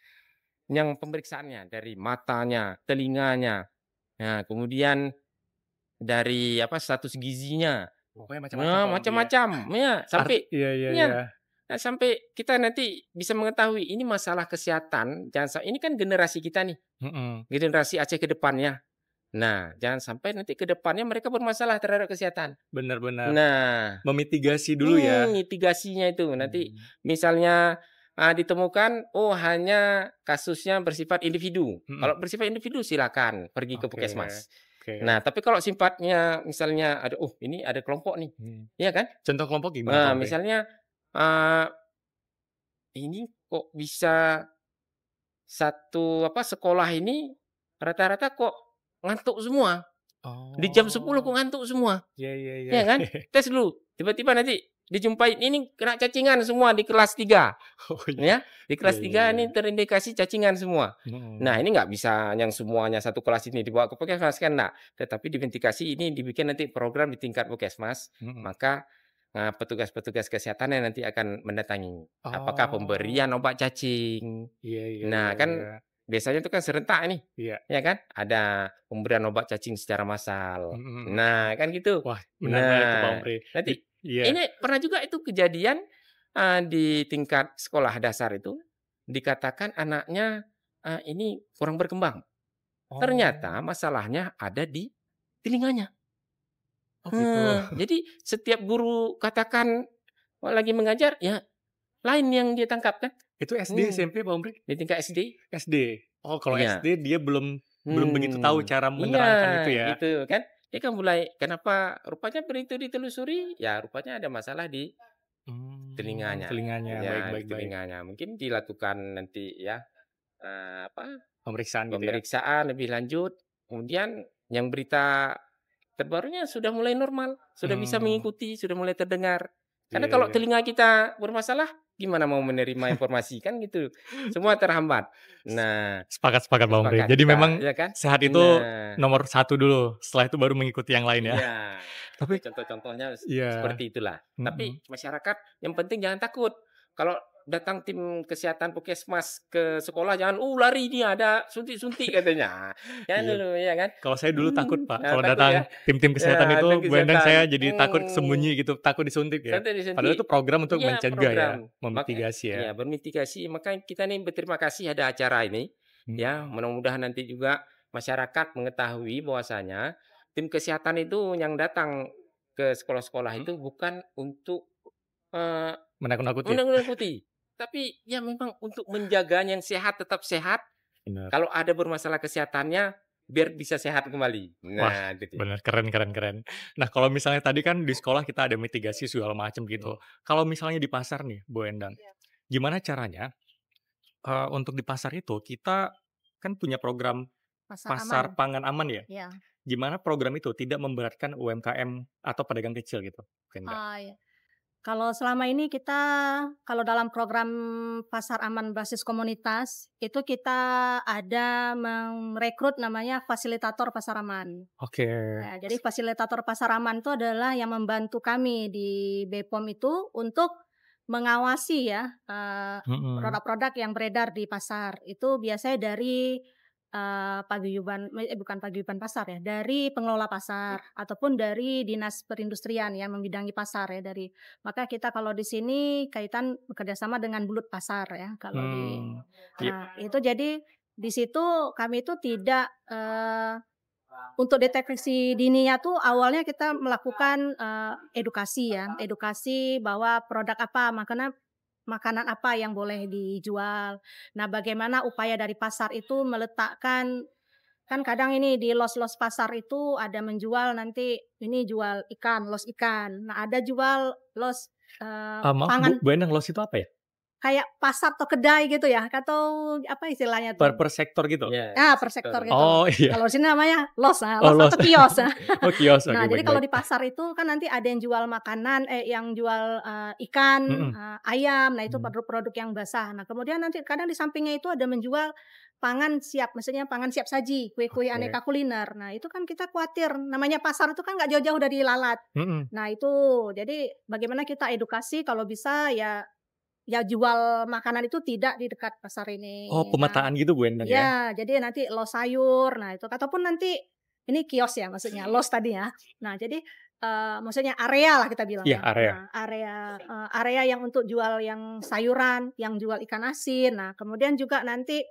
C: yang pemeriksaannya, dari matanya, telinganya, nah kemudian dari status gizinya.
B: Pokoknya macam-macam
C: Nah,
B: Pak Amri ya.
C: macam-macam, ya sampai
B: Iya, iya,
C: ya,
B: iya.
C: nah, sampai kita nanti bisa mengetahui ini masalah kesehatan, ini kan generasi kita nih, generasi Aceh ke depannya. Nah, jangan sampai nanti ke depannya mereka bermasalah terhadap kesehatan.
B: Benar-benar
C: Nah,
B: memitigasi dulu ya.
C: mitigasinya itu nanti misalnya ditemukan hanya kasusnya bersifat individu. Kalau bersifat individu silakan pergi ke
B: Oke,
C: puskesmas.
B: oke.
C: Nah, tapi kalau sifatnya misalnya ada ini ada kelompok nih. Iya kan?
B: Contoh kelompok gimana Pak
C: Nah,
B: Amri?
C: misalnya ini kok bisa satu sekolah ini rata-rata kok ngantuk semua. Di jam 10 kok ngantuk semua.
B: Iya, iya, iya.
C: Ya kan? Tes dulu. Tiba-tiba nanti dijumpai ini kena cacingan semua di kelas 3.
B: Oh, iya.
C: Ya, di kelas
B: Iya,
C: 3 ini terindikasi cacingan semua. Nah, ini nggak bisa yang semuanya satu kelas ini dibawa ke puskesmas kan enggak. Tetapi diverifikasi ini dibikin nanti program di tingkat puskesmas, maka petugas-petugas kesehatan yang nanti akan mendatangi. Apakah pemberian obat cacing?
B: Iya, iya,
C: Nah,
B: iya,
C: kan
B: iya.
C: biasanya itu kan serentak nih.
B: Iya.
C: Ya kan? Ada pemberian obat cacing secara massal. Nah, kan gitu.
B: Wah, benar banget tuh Pak
C: Nah,
B: Amri.
C: nanti
B: Iya.
C: ini pernah juga itu kejadian di tingkat sekolah dasar itu dikatakan anaknya ini kurang berkembang. Ternyata masalahnya ada di telinganya.
B: Oh, gitu.
C: Jadi setiap guru katakan lagi mengajar, ya lain yang dia tangkap kan?
B: Itu SD, SMP Pak Amri?
C: Di tingkat SD.
B: SD. Oh, kalau
C: Iya.
B: SD dia belum begitu tahu cara menerangkan itu ya.
C: Itu kan. Dia kan mulai kenapa rupanya begitu ditelusuri, ya rupanya ada masalah di telinganya.
B: Telinganya,
C: Ya,
B: baik,
C: di
B: baik, baik.
C: telinganya. Mungkin dilakukan nanti ya
B: Pemeriksaan gitu ya.
C: pemeriksaan lebih lanjut. Kemudian yang berita terbarunya sudah mulai normal, sudah bisa mengikuti, sudah mulai terdengar. Karena
B: Iya,
C: kalau
B: iya.
C: telinga kita bermasalah, gimana mau menerima informasi kan gitu. Semua terhambat. Nah,
B: Sepakat Pak Amri.
C: sepakat
B: Jadi
C: kita,
B: memang
C: ya kan?
B: sehat itu
C: Nah,
B: nomor 1 dulu, setelah itu baru mengikuti yang lain ya.
C: iya.
B: Tapi
C: Contoh-contohnya
B: iya.
C: seperti itulah. Tapi masyarakat yang penting jangan takut. Kalau datang tim kesehatan puskesmas ke sekolah jangan lari nih ada suntik-suntik katanya. Ya
B: Iya.
C: dulu ya kan.
B: Kalau saya dulu takut Pak,
C: Nah,
B: kalau
C: takut
B: datang
C: ya.
B: tim-tim kesehatan
C: Ya,
B: itu
C: tim
B: Bu Endang
C: kesehatan.
B: saya jadi takut sembunyi gitu, takut disuntik ya.
C: Santai disuntik.
B: Padahal itu program untuk
C: Iya,
B: mencegah ya,
C: program.
B: memitigasi ya.
C: Iya, bermitigasi. Maka kita nih berterima kasih ada acara ini. Ya, mudah-mudahan nanti juga masyarakat mengetahui bahwasanya tim kesehatan itu yang datang ke sekolah-sekolah itu bukan untuk
B: Menakut-nakuti.
C: menakut-nakuti, tapi ya memang untuk menjaganya yang sehat tetap sehat.
B: Benar.
C: Kalau ada bermasalah kesehatannya biar bisa sehat kembali. Nah, gitu.
B: Benar, keren, keren, keren. Nah, kalau misalnya tadi kan di sekolah kita ada mitigasi segala macam gitu. Kalau misalnya di pasar nih, Bu Endang, gimana caranya untuk di pasar itu kita kan punya program pasar
A: aman.
B: pangan aman ya?
A: Iya.
B: Gimana program itu tidak memberatkan UMKM atau pedagang kecil gitu? Mungkin Kak?
A: Iya. Kalau selama ini kita, kalau dalam program pasar aman basis komunitas, itu kita ada merekrut namanya fasilitator pasar aman.
B: Oke.
A: Ya, jadi fasilitator pasar aman itu adalah yang membantu kami di BPOM itu untuk mengawasi ya produk-produk yang beredar di pasar. Itu biasanya dari bukan paguyuban pasar ya, dari pengelola pasar ataupun dari dinas perindustrian yang membidangi pasar ya dari. Maka kita kalau di sini kaitan bekerjasama dengan Bulut Pasar ya kalau di. Nah, itu jadi di situ kami itu tidak untuk deteksi dininya tuh awalnya kita melakukan edukasi ya, edukasi bahwa produk apa, makanan apa yang boleh dijual. Nah, bagaimana upaya dari pasar itu meletakkan, kan kadang ini di los-los pasar itu ada menjual nanti ini jual ikan, los ikan. Nah, ada jual los
B: Maaf
A: pangan
B: Bu Endang, los itu apa ya?
A: kayak pasar atau kedai gitu ya, atau apa istilahnya tuh?
B: Per sektor gitu?
A: Per sektor gitu.
B: Oh iya.
A: Kalau di sini namanya los,
B: los.
A: atau kios.
B: Oh kios.
A: Nah,
B: Oke,
A: jadi kalau di pasar itu kan nanti ada yang jual makanan, yang jual ikan, ayam. Nah, itu produk-produk yang basah. Nah, kemudian nanti kadang di sampingnya itu ada menjual pangan siap, maksudnya pangan siap saji, kue-kue aneka kuliner. Nah, itu kan kita khawatir. Namanya pasar itu kan nggak jauh-jauh dari lalat. Nah, itu jadi bagaimana kita edukasi kalau bisa ya ya jual makanan itu tidak di dekat pasar ini.
B: Oh, pemetaan gitu Bu Endang ya?
A: Ya, jadi nanti los sayur, nah itu ataupun nanti ini kios ya maksudnya, los tadi ya. Nah, jadi maksudnya area lah kita bilang
B: Iya,
A: ya.
B: area.
A: Nah, area yang untuk jual yang sayuran, yang jual ikan asin. Nah, kemudian juga nanti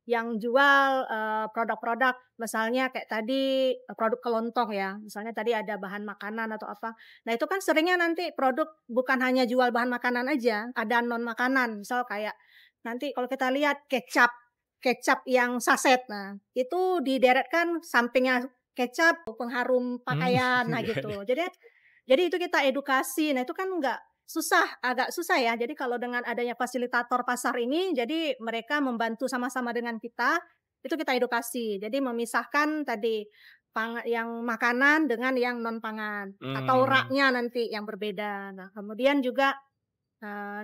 A: yang jual produk-produk misalnya kayak tadi produk kelontong ya. Misalnya tadi ada bahan makanan atau apa. Nah, itu kan seringnya nanti produk bukan hanya jual bahan makanan aja, ada non makanan. Misal kayak nanti kalau kita lihat kecap yang saset. Nah, itu dideretkan sampingnya kecap pengharum pakaian, nah
B: Iya,
A: gitu. Jadi itu kita edukasi. Nah, itu kan agak susah ya. Jadi kalau dengan adanya fasilitator pasar ini, jadi mereka membantu sama-sama dengan kita, itu kita edukasi. Jadi memisahkan tadi yang makanan dengan yang non pangan atau raknya nanti yang berbeda. Nah, kemudian juga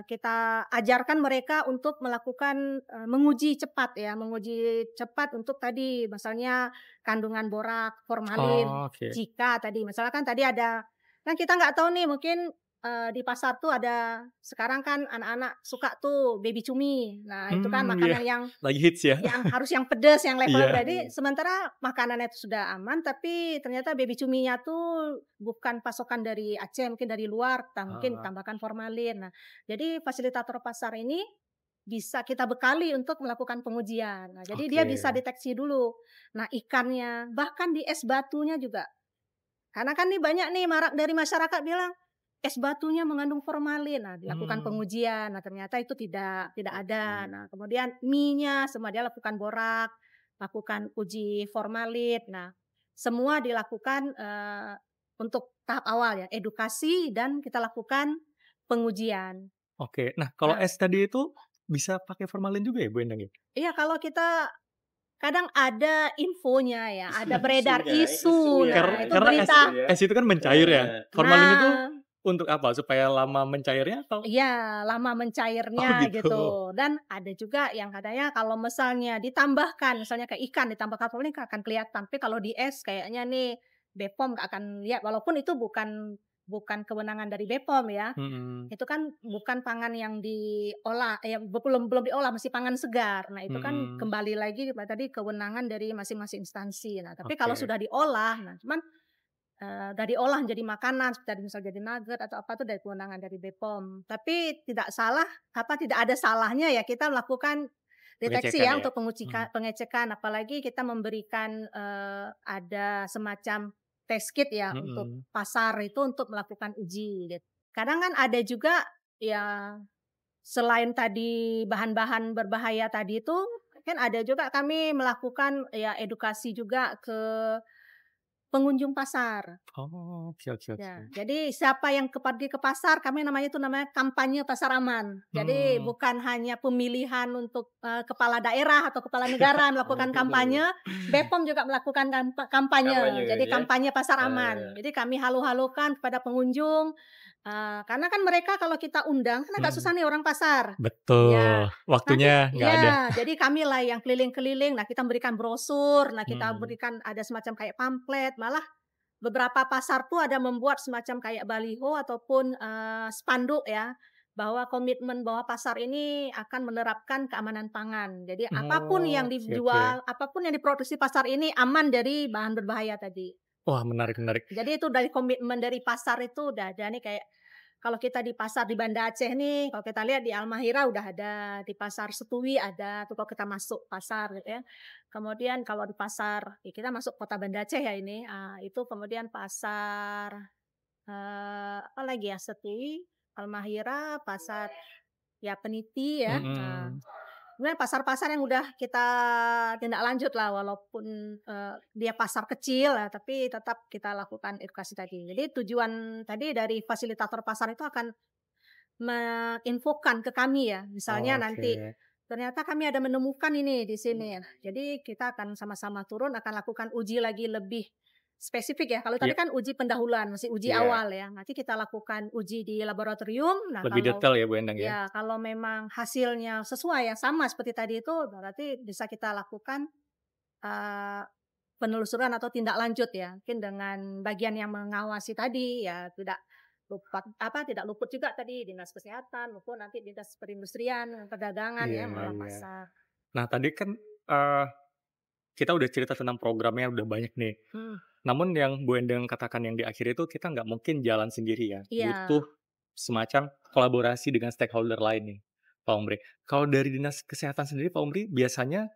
A: kita ajarkan mereka untuk melakukan menguji cepat untuk tadi misalnya kandungan borak, formalin.
B: Oh, oke.
A: Jika tadi misalkan tadi ada kan kita nggak tahu nih mungkin di pasar tuh ada sekarang kan anak-anak suka tuh baby cumi. Nah, itu kan
B: Iya,
A: makanan yang
B: lagi hits ya?
A: harus yang pedas, yang level
B: Iya.
A: berarti sementara makanannya itu sudah aman, tapi ternyata baby cuminya tuh bukan pasokan dari Aceh, mungkin dari luar, mungkin tambahkan formalin. Nah, jadi fasilitator pasar ini bisa kita bekali untuk melakukan pengujian. Nah, jadi dia bisa
B: Oke.
A: deteksi dulu. Nah, ikannya, bahkan di es batunya juga. Karena kan nih banyak nih marak dari masyarakat bilang, es batunya mengandung formalin. Nah, dilakukan pengujian. Nah, ternyata itu tidak ada. Nah, kemudian mie-nya semua dia lakukan borak, lakukan uji formalin. Nah, semua dilakukan untuk tahap awal ya, edukasi dan kita lakukan pengujian.
B: Oke. Nah, kalau
A: Nah,
B: es tadi itu bisa pakai formalin juga ya Bu Endang ya?
A: iya kalau kita kadang ada infonya ya, ada beredar
C: Isunya,
A: isu.
C: isunya.
A: Nah, itu
B: Karena
A: berita.
B: es itu kan mencair ya. Formalin itu
A: Nah,
B: untuk apa? Supaya lama mencairnya atau?
A: iya, lama
B: Oh
A: mencairnya
B: gitu.
A: gitu. Dan ada juga yang katanya kalau misalnya ditambahkan, misalnya kayak ikan ditambahkan formalin akan kelihatan. Tapi kalau di es kayaknya nih BPOM nggak akan lihat. Walaupun itu bukan kewenangan dari BPOM ya.
B: Mhm.
A: Itu kan bukan pangan yang diolah, belum diolah, masih pangan segar. Nah, itu kan
B: Mhm.
A: kembali lagi tadi kewenangan dari masing-masing instansi. Nah, tapi kalau
B: Oke.
A: sudah diolah, nah cuman udah diolah jadi makanan seperti misal jadi nugget atau apa itu dari kewenangan dari BPOM. Tapi tidak ada salahnya ya kita melakukan deteksi
C: Pengecekan
A: ya
C: ya?
A: untuk
B: Mhm.
A: pengecekan, apalagi kita memberikan ada semacam test kit ya untuk
B: Mhm.
A: pasar itu untuk melakukan uji gitu. Kadang kan ada juga ya selain tadi bahan-bahan berbahaya tadi itu kan ada juga kami melakukan ya edukasi juga ke pengunjung pasar.
B: Oh, oke.
A: Ya, jadi siapa yang pergi ke pasar, kami namanya kampanye pasar aman. Jadi
B: Hmm.
A: bukan hanya pemilihan untuk kepala daerah atau kepala negara melakukan kampanye, BPOM juga melakukan kampanye.
C: Kampanye
A: Jadi
C: ya?
A: kampanye pasar aman. Jadi kami halu-halukan kepada pengunjung, karena kan mereka kalau kita undang kan agak
B: Mhm.
A: susah nih orang pasar. Ya,
B: Betul.
A: nanti
B: Waktunya nggak ada.
A: ya, jadi kamilah yang keliling-keliling. Nah, kita berikan brosur, nah kita
B: Mhm.
A: berikan ada semacam kayak pamflet, malah beberapa pasar tuh ada membuat semacam kayak baliho ataupun spanduk ya, bahwa komitmen bahwa pasar ini akan menerapkan keamanan pangan. Jadi apapun
B: Oh,
A: yang
B: oke.
A: dijual, apapun yang diproduksi pasar ini aman dari bahan berbahaya tadi.
B: Wah, menarik.
A: Jadi itu dari komitmen dari pasar itu udah ada nih kayak kalau kita di pasar di Banda Aceh nih, kalau kita lihat di Al-Mahira udah ada, di pasar Setui ada tuh kalau kita masuk pasar gitu ya. Kemudian kalau di pasar, ya kita masuk kota Banda Aceh ya ini, itu kemudian pasar, apa lagi ya, Setui, Al-Mahira, pasar ya Peniti ya.
B: Mhm.
A: Sebenarnya pasar-pasar yang udah kita tindak lanjut lah walaupun, dia pasar kecil ya, tapi tetap kita lakukan edukasi tadi. Jadi tujuan tadi dari fasilitator pasar itu akan menginfokan ke kami ya, misalnya nanti
B: Oke.
A: ternyata kami ada menemukan ini di sini. Jadi kita akan sama-sama turun akan lakukan uji lagi lebih spesifik ya. Kalau tadi
B: Iya,
A: kan uji pendahuluan, masih uji
C: Iya.
A: awal ya. Nanti kita lakukan uji di laboratorium. Nah,
B: lebih detail ya Bu Endang ya?
A: ya, kalau memang hasilnya sesuai ya sama seperti tadi itu, berarti bisa kita lakukan eee, penelusuran atau tindak lanjut ya. Mungkin dengan bagian yang mengawasi tadi ya tidak tidak luput juga tadi dinas kesehatan maupun nanti dinas perindustrian, perdagangan
B: Iya
A: ya, mengolah
B: iya.
A: pasar.
B: Nah tadi kan, kita udah cerita tentang programnya udah banyak nih.
A: Hmm,
B: Namun yang Bu Endang katakan yang di akhir itu kita nggak mungkin jalan sendiri ya,
A: iya.
B: butuh semacam kolaborasi dengan stakeholder lain nih, Pak Omri. Kalau dari Dinas Kesehatan sendiri Pak Omri biasanya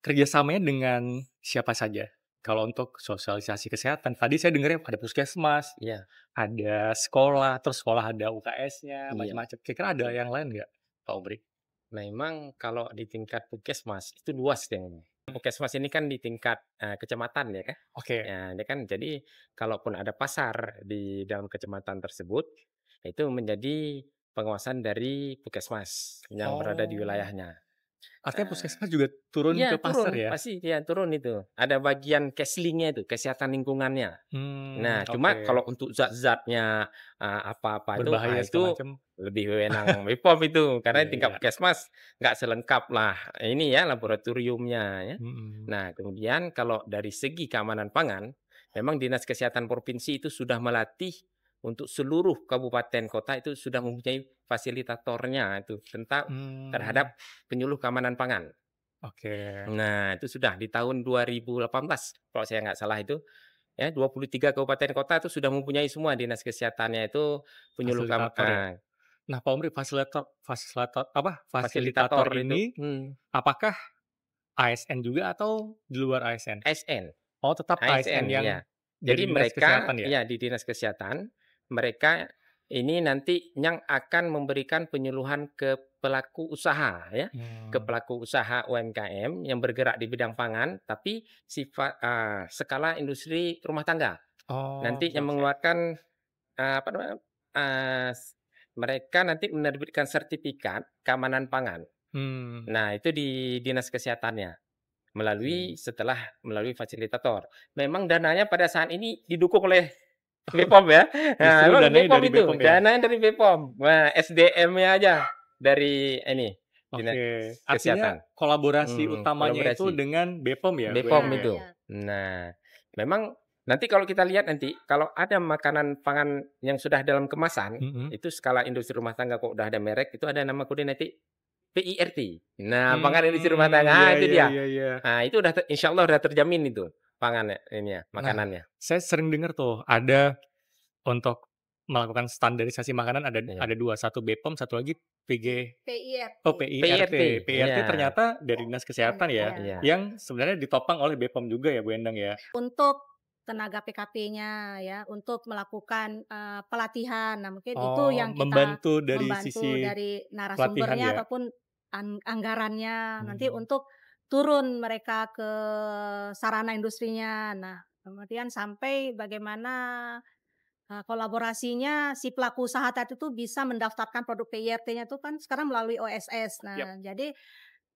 B: kerjasamanya dengan siapa saja? Kalau untuk sosialisasi kesehatan, tadi saya dengarnya ada puskesmas,
C: Iya,
B: ada sekolah, terus sekolah ada UKS-nya,
C: iya.
B: macam-macam. Kira-kira ada yang lain nggak, Pak Omri?
C: Memang kalau di tingkat puskesmas itu luas ya. Puskesmas ini kan di tingkat kecamatan ya kan.
B: Oke.
C: Ya, ini kan jadi kalaupun ada pasar di dalam kecamatan tersebut itu menjadi pengawasan dari puskesmas yang berada di
B: Oh,
C: wilayahnya.
B: artinya
C: Nah,
B: puskesmas juga turun ke
C: iya
B: pasar
C: turun,
B: ya?
C: pasti ya turun itu. Ada bagian keslingnya itu, kesehatan lingkungannya. Nah,
B: Oke.
C: cuma kalau untuk zat-zatnya, apa-apa itu,
B: Berbahaya segala
C: itu
B: macam.
C: lebih wewenang BPOM itu, karena
B: Iya
C: tingkat
B: iya.
C: puskesmas nggak selengkap lah ini ya laboratoriumnya ya.
B: Mhm.
C: Nah, kemudian kalau dari segi keamanan pangan, memang Dinas Kesehatan Provinsi itu sudah melatih untuk seluruh kabupaten kota itu sudah mempunyai fasilitatornya itu tentang
B: Mmm,
C: terhadap penyuluh keamanan pangan.
B: oke.
C: Nah, itu sudah di tahun 2018 kalau saya nggak salah itu, ya 23 kabupaten kota itu sudah mempunyai semua dinas kesehatannya itu penyuluh
B: Fasilitator ya? Nah, Pak Omri fasilitator
C: fasilitator itu
B: ini apakah ASN juga atau di luar ASN?
C: ASN
B: Oh, tetap ASN
C: ASN
B: yang
C: ya.
B: dari
C: Jadi
B: Dinas
C: mereka
B: Kesehatan ya?
C: ya di dinas kesehatan, mereka ini nanti yang akan memberikan penyuluhan ke pelaku usaha ya, ke
B: Mmm,
C: pelaku usaha UMKM yang bergerak di bidang pangan tapi skala industri rumah tangga.
B: oh,
C: Nanti
B: oke
C: yang
B: oke.
C: mengeluarkan, apa namanya, mereka nanti menerbitkan sertifikat keamanan pangan.
B: Mmm,
C: Nah, itu di dinas kesehatannya,
B: oke.
C: melalui fasilitator. Memang dananya pada saat ini didukung oleh BPOM ya. Nah,
B: Justru
C: memang
B: dananya
C: BPOM
B: dari
C: itu,
B: Bepom ya?
C: dananya dari BPOM. Nah, SDM-nya aja dari ini, dinas
B: Oke, artinya
C: kesehatan.
B: kolaborasi utamanya itu
C: Kolaborasi.
B: dengan Bepom ya, Bu
C: BPOM
B: Endang
A: Iya,
B: ya?
C: itu.
A: iya.
C: Nah, memang nanti kalau kita lihat nanti, kalau ada makanan pangan yang sudah dalam kemasan,
B: Mhm.
C: itu skala industri rumah tangga kok udah ada merek, itu ada nama kode nanti PIRT. Nah, pangan industri rumah tangga,
B: Iya
C: itu
B: iya
C: dia.
B: iya iya.
C: Nah, itu udah insya Allah udah terjamin itu pangan ini ya,
B: Nah,
C: makanannya.
B: saya sering dengar tuh ada untuk melakukan standarisasi makanan
C: Iya.
B: ada 2, satu Bepom, satu lagi
A: PIRT.
B: oh PIRT.
C: PIRT,
B: PIRT
C: iya,
B: ternyata dari Dinas Kesehatan ya,
A: Iya.
C: iya,
B: yang sebenarnya ditopang oleh Bepom juga ya, Bu Endang ya?
A: Untuk tenaga PKP-nya ya, untuk melakukan, pelatihan. Nah, mungkin itu
B: Oh,
A: yang kita
B: membantu dari
A: membantu
B: sisi
A: dari
B: pelatihan
A: narasumbernya
B: ya?
A: ataupun anggarannya nanti
B: Mmm,
A: untuk turun mereka ke sarana industrinya. Nah, kemudian sampai bagaimana, kolaborasinya si pelaku usaha tadi tuh bisa mendaftarkan produk PIRT-nya itu kan sekarang melalui OSS.
B: yap.
A: Nah, jadi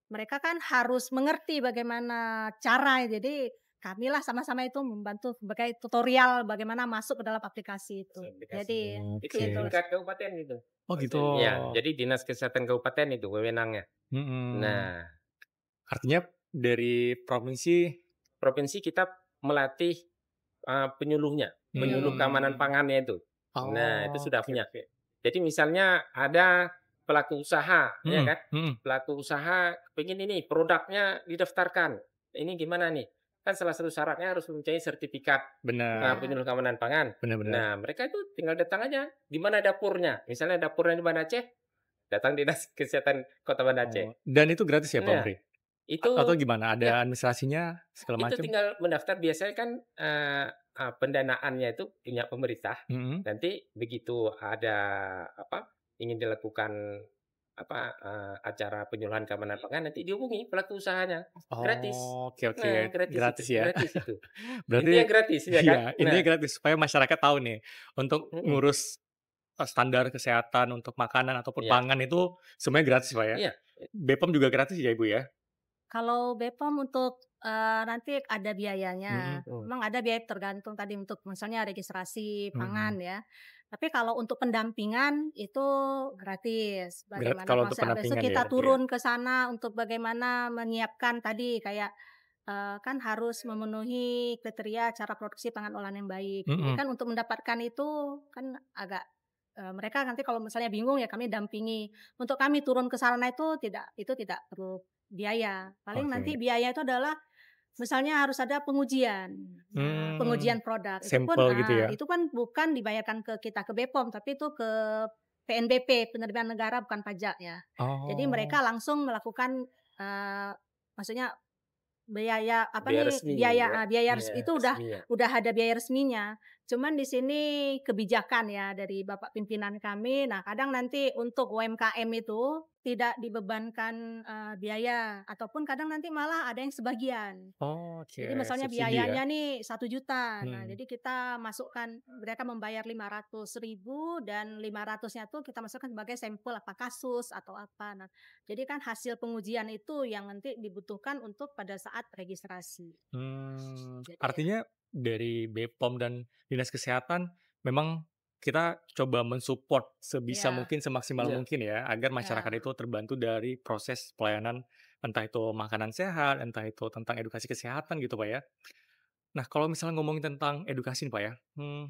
A: mereka kan harus mengerti bagaimana cara, jadi kamilah sama-sama itu membantu sebagai tutorial bagaimana masuk ke dalam aplikasi itu.
C: aplikasinya.
A: Jadi
C: Itu
B: Oke.
C: di
A: gitu.
C: tingkat kabupaten itu.
B: Oh gitu.
C: Iya, jadi dinas kesehatan kabupaten itu wewenangnya.
B: Mhm.
C: Nah,
B: Artinya dari provinsi
C: provinsi kita melatih, penyuluhnya, penyuluh keamanan
B: mmm,
C: pangannya itu. Nah, itu
B: oh,
C: sudah
B: oke
C: punya.
B: oke.
C: Jadi misalnya ada pelaku usaha, ya
B: Mhm
C: kan?
B: mhm.
C: Pelaku usaha pengen ini produknya didaftarkan. Ini gimana nih? Kan salah satu syaratnya harus mempunyai sertifikat,
B: Benar
A: Benar.
C: penyuluh keamanan pangan.
B: benar benar.
C: Nah, mereka itu tinggal datang aja. Di mana dapurnya? Misalnya dapurnya di Banda Aceh, datang dinas kesehatan Kota Banda Aceh.
B: Oh, dan itu gratis ya, Pak
C: Nah,
B: Omri?
C: itu
B: Atau gimana?
C: ya
B: Ada administrasinya segala
C: itu
B: macam?
C: tinggal mendaftar biasanya kan, pendanaannya itu punya pemerintah.
B: Mhm.
C: Nanti begitu ada apa, ingin dilakukan apa, acara penyuluhan keamanan pangan nanti dihubungi pelaku usahanya, gratis.
B: Oh, oke oke,
C: Nah,
B: gratis ya.
C: gratis itu. Intinya
B: Berarti
C: gratis ya kan?
B: iya, intinya
C: Nah,
B: gratis supaya masyarakat tahu nih, untuk
C: mhm,
B: ngurus, standar kesehatan untuk makanan ataupun
C: iya,
B: pangan itu semuanya gratis, Pak, ya?
C: iya,
B: Bepom juga gratis ya, Ibu, ya?
A: Kalau BPOM untuk, nanti ada biayanya.
B: Mhm
C: mhm,
A: Memang ada biaya tergantung tadi untuk misalnya registrasi
B: mhm.
A: pangan ya. Tapi kalau untuk pendampingan itu gratis. Bagaimana
B: Kalau untuk
A: konsep habis itu
B: pendampingan ya
A: kita
B: berarti ya?
A: turun ke sana untuk bagaimana menyiapkan tadi kayak, kan harus memenuhi kriteria cara produksi pangan olahan yang baik. Jadi
B: Mhm.
A: kan untuk mendapatkan itu kan agak mereka nanti kalau misalnya bingung ya kami dampingi. Untuk kami turun ke sana itu tidak perlu biaya. Paling nanti
B: Oke.
A: biaya itu adalah misalnya harus ada pengujian. Nah,
B: Hmm,
A: pengujian produk
B: sampel gitu ya?
A: itu kan bukan dibayarkan ke kita, ke BPOM, tapi itu ke PNBP, penerimaan negara bukan pajak ya. Jadi
B: Oh,
A: mereka langsung melakukan, maksudnya biaya apa
C: Biaya
A: nih,
C: resmi ya.
A: biaya
C: Iya,
A: itu
C: resmi ya.
A: udah ada biaya resminya. Cuman di sini kebijakan ya dari Bapak pimpinan kami, nah kadang nanti untuk UMKM itu tidak dibebankan, biaya ataupun kadang nanti malah ada yang sebagian. Jadi
B: oke,
A: misalnya
B: subsidi ya?
A: biayanya nih 1 juta, nah
B: Hmm.
A: jadi kita masukkan, mereka membayar 500.000 dan 500-nya tuh kita masukkan sebagai sampel apa kasus atau apa. Nah, jadi kan hasil pengujian itu yang nanti dibutuhkan untuk pada saat registrasi. Jadi ya
B: Artinya dari BPOM dan Dinas Kesehatan memang kita coba mensupport sebisa
A: ya
B: mungkin, semaksimal
C: Iya.
B: mungkin ya, agar masyarakat
A: ya
B: itu terbantu dari proses pelayanan, entah itu makanan sehat, entah itu tentang edukasi kesehatan gitu, Pak, ya. Nah, kalau misalnya ngomongin tentang edukasi nih, Pak, ya,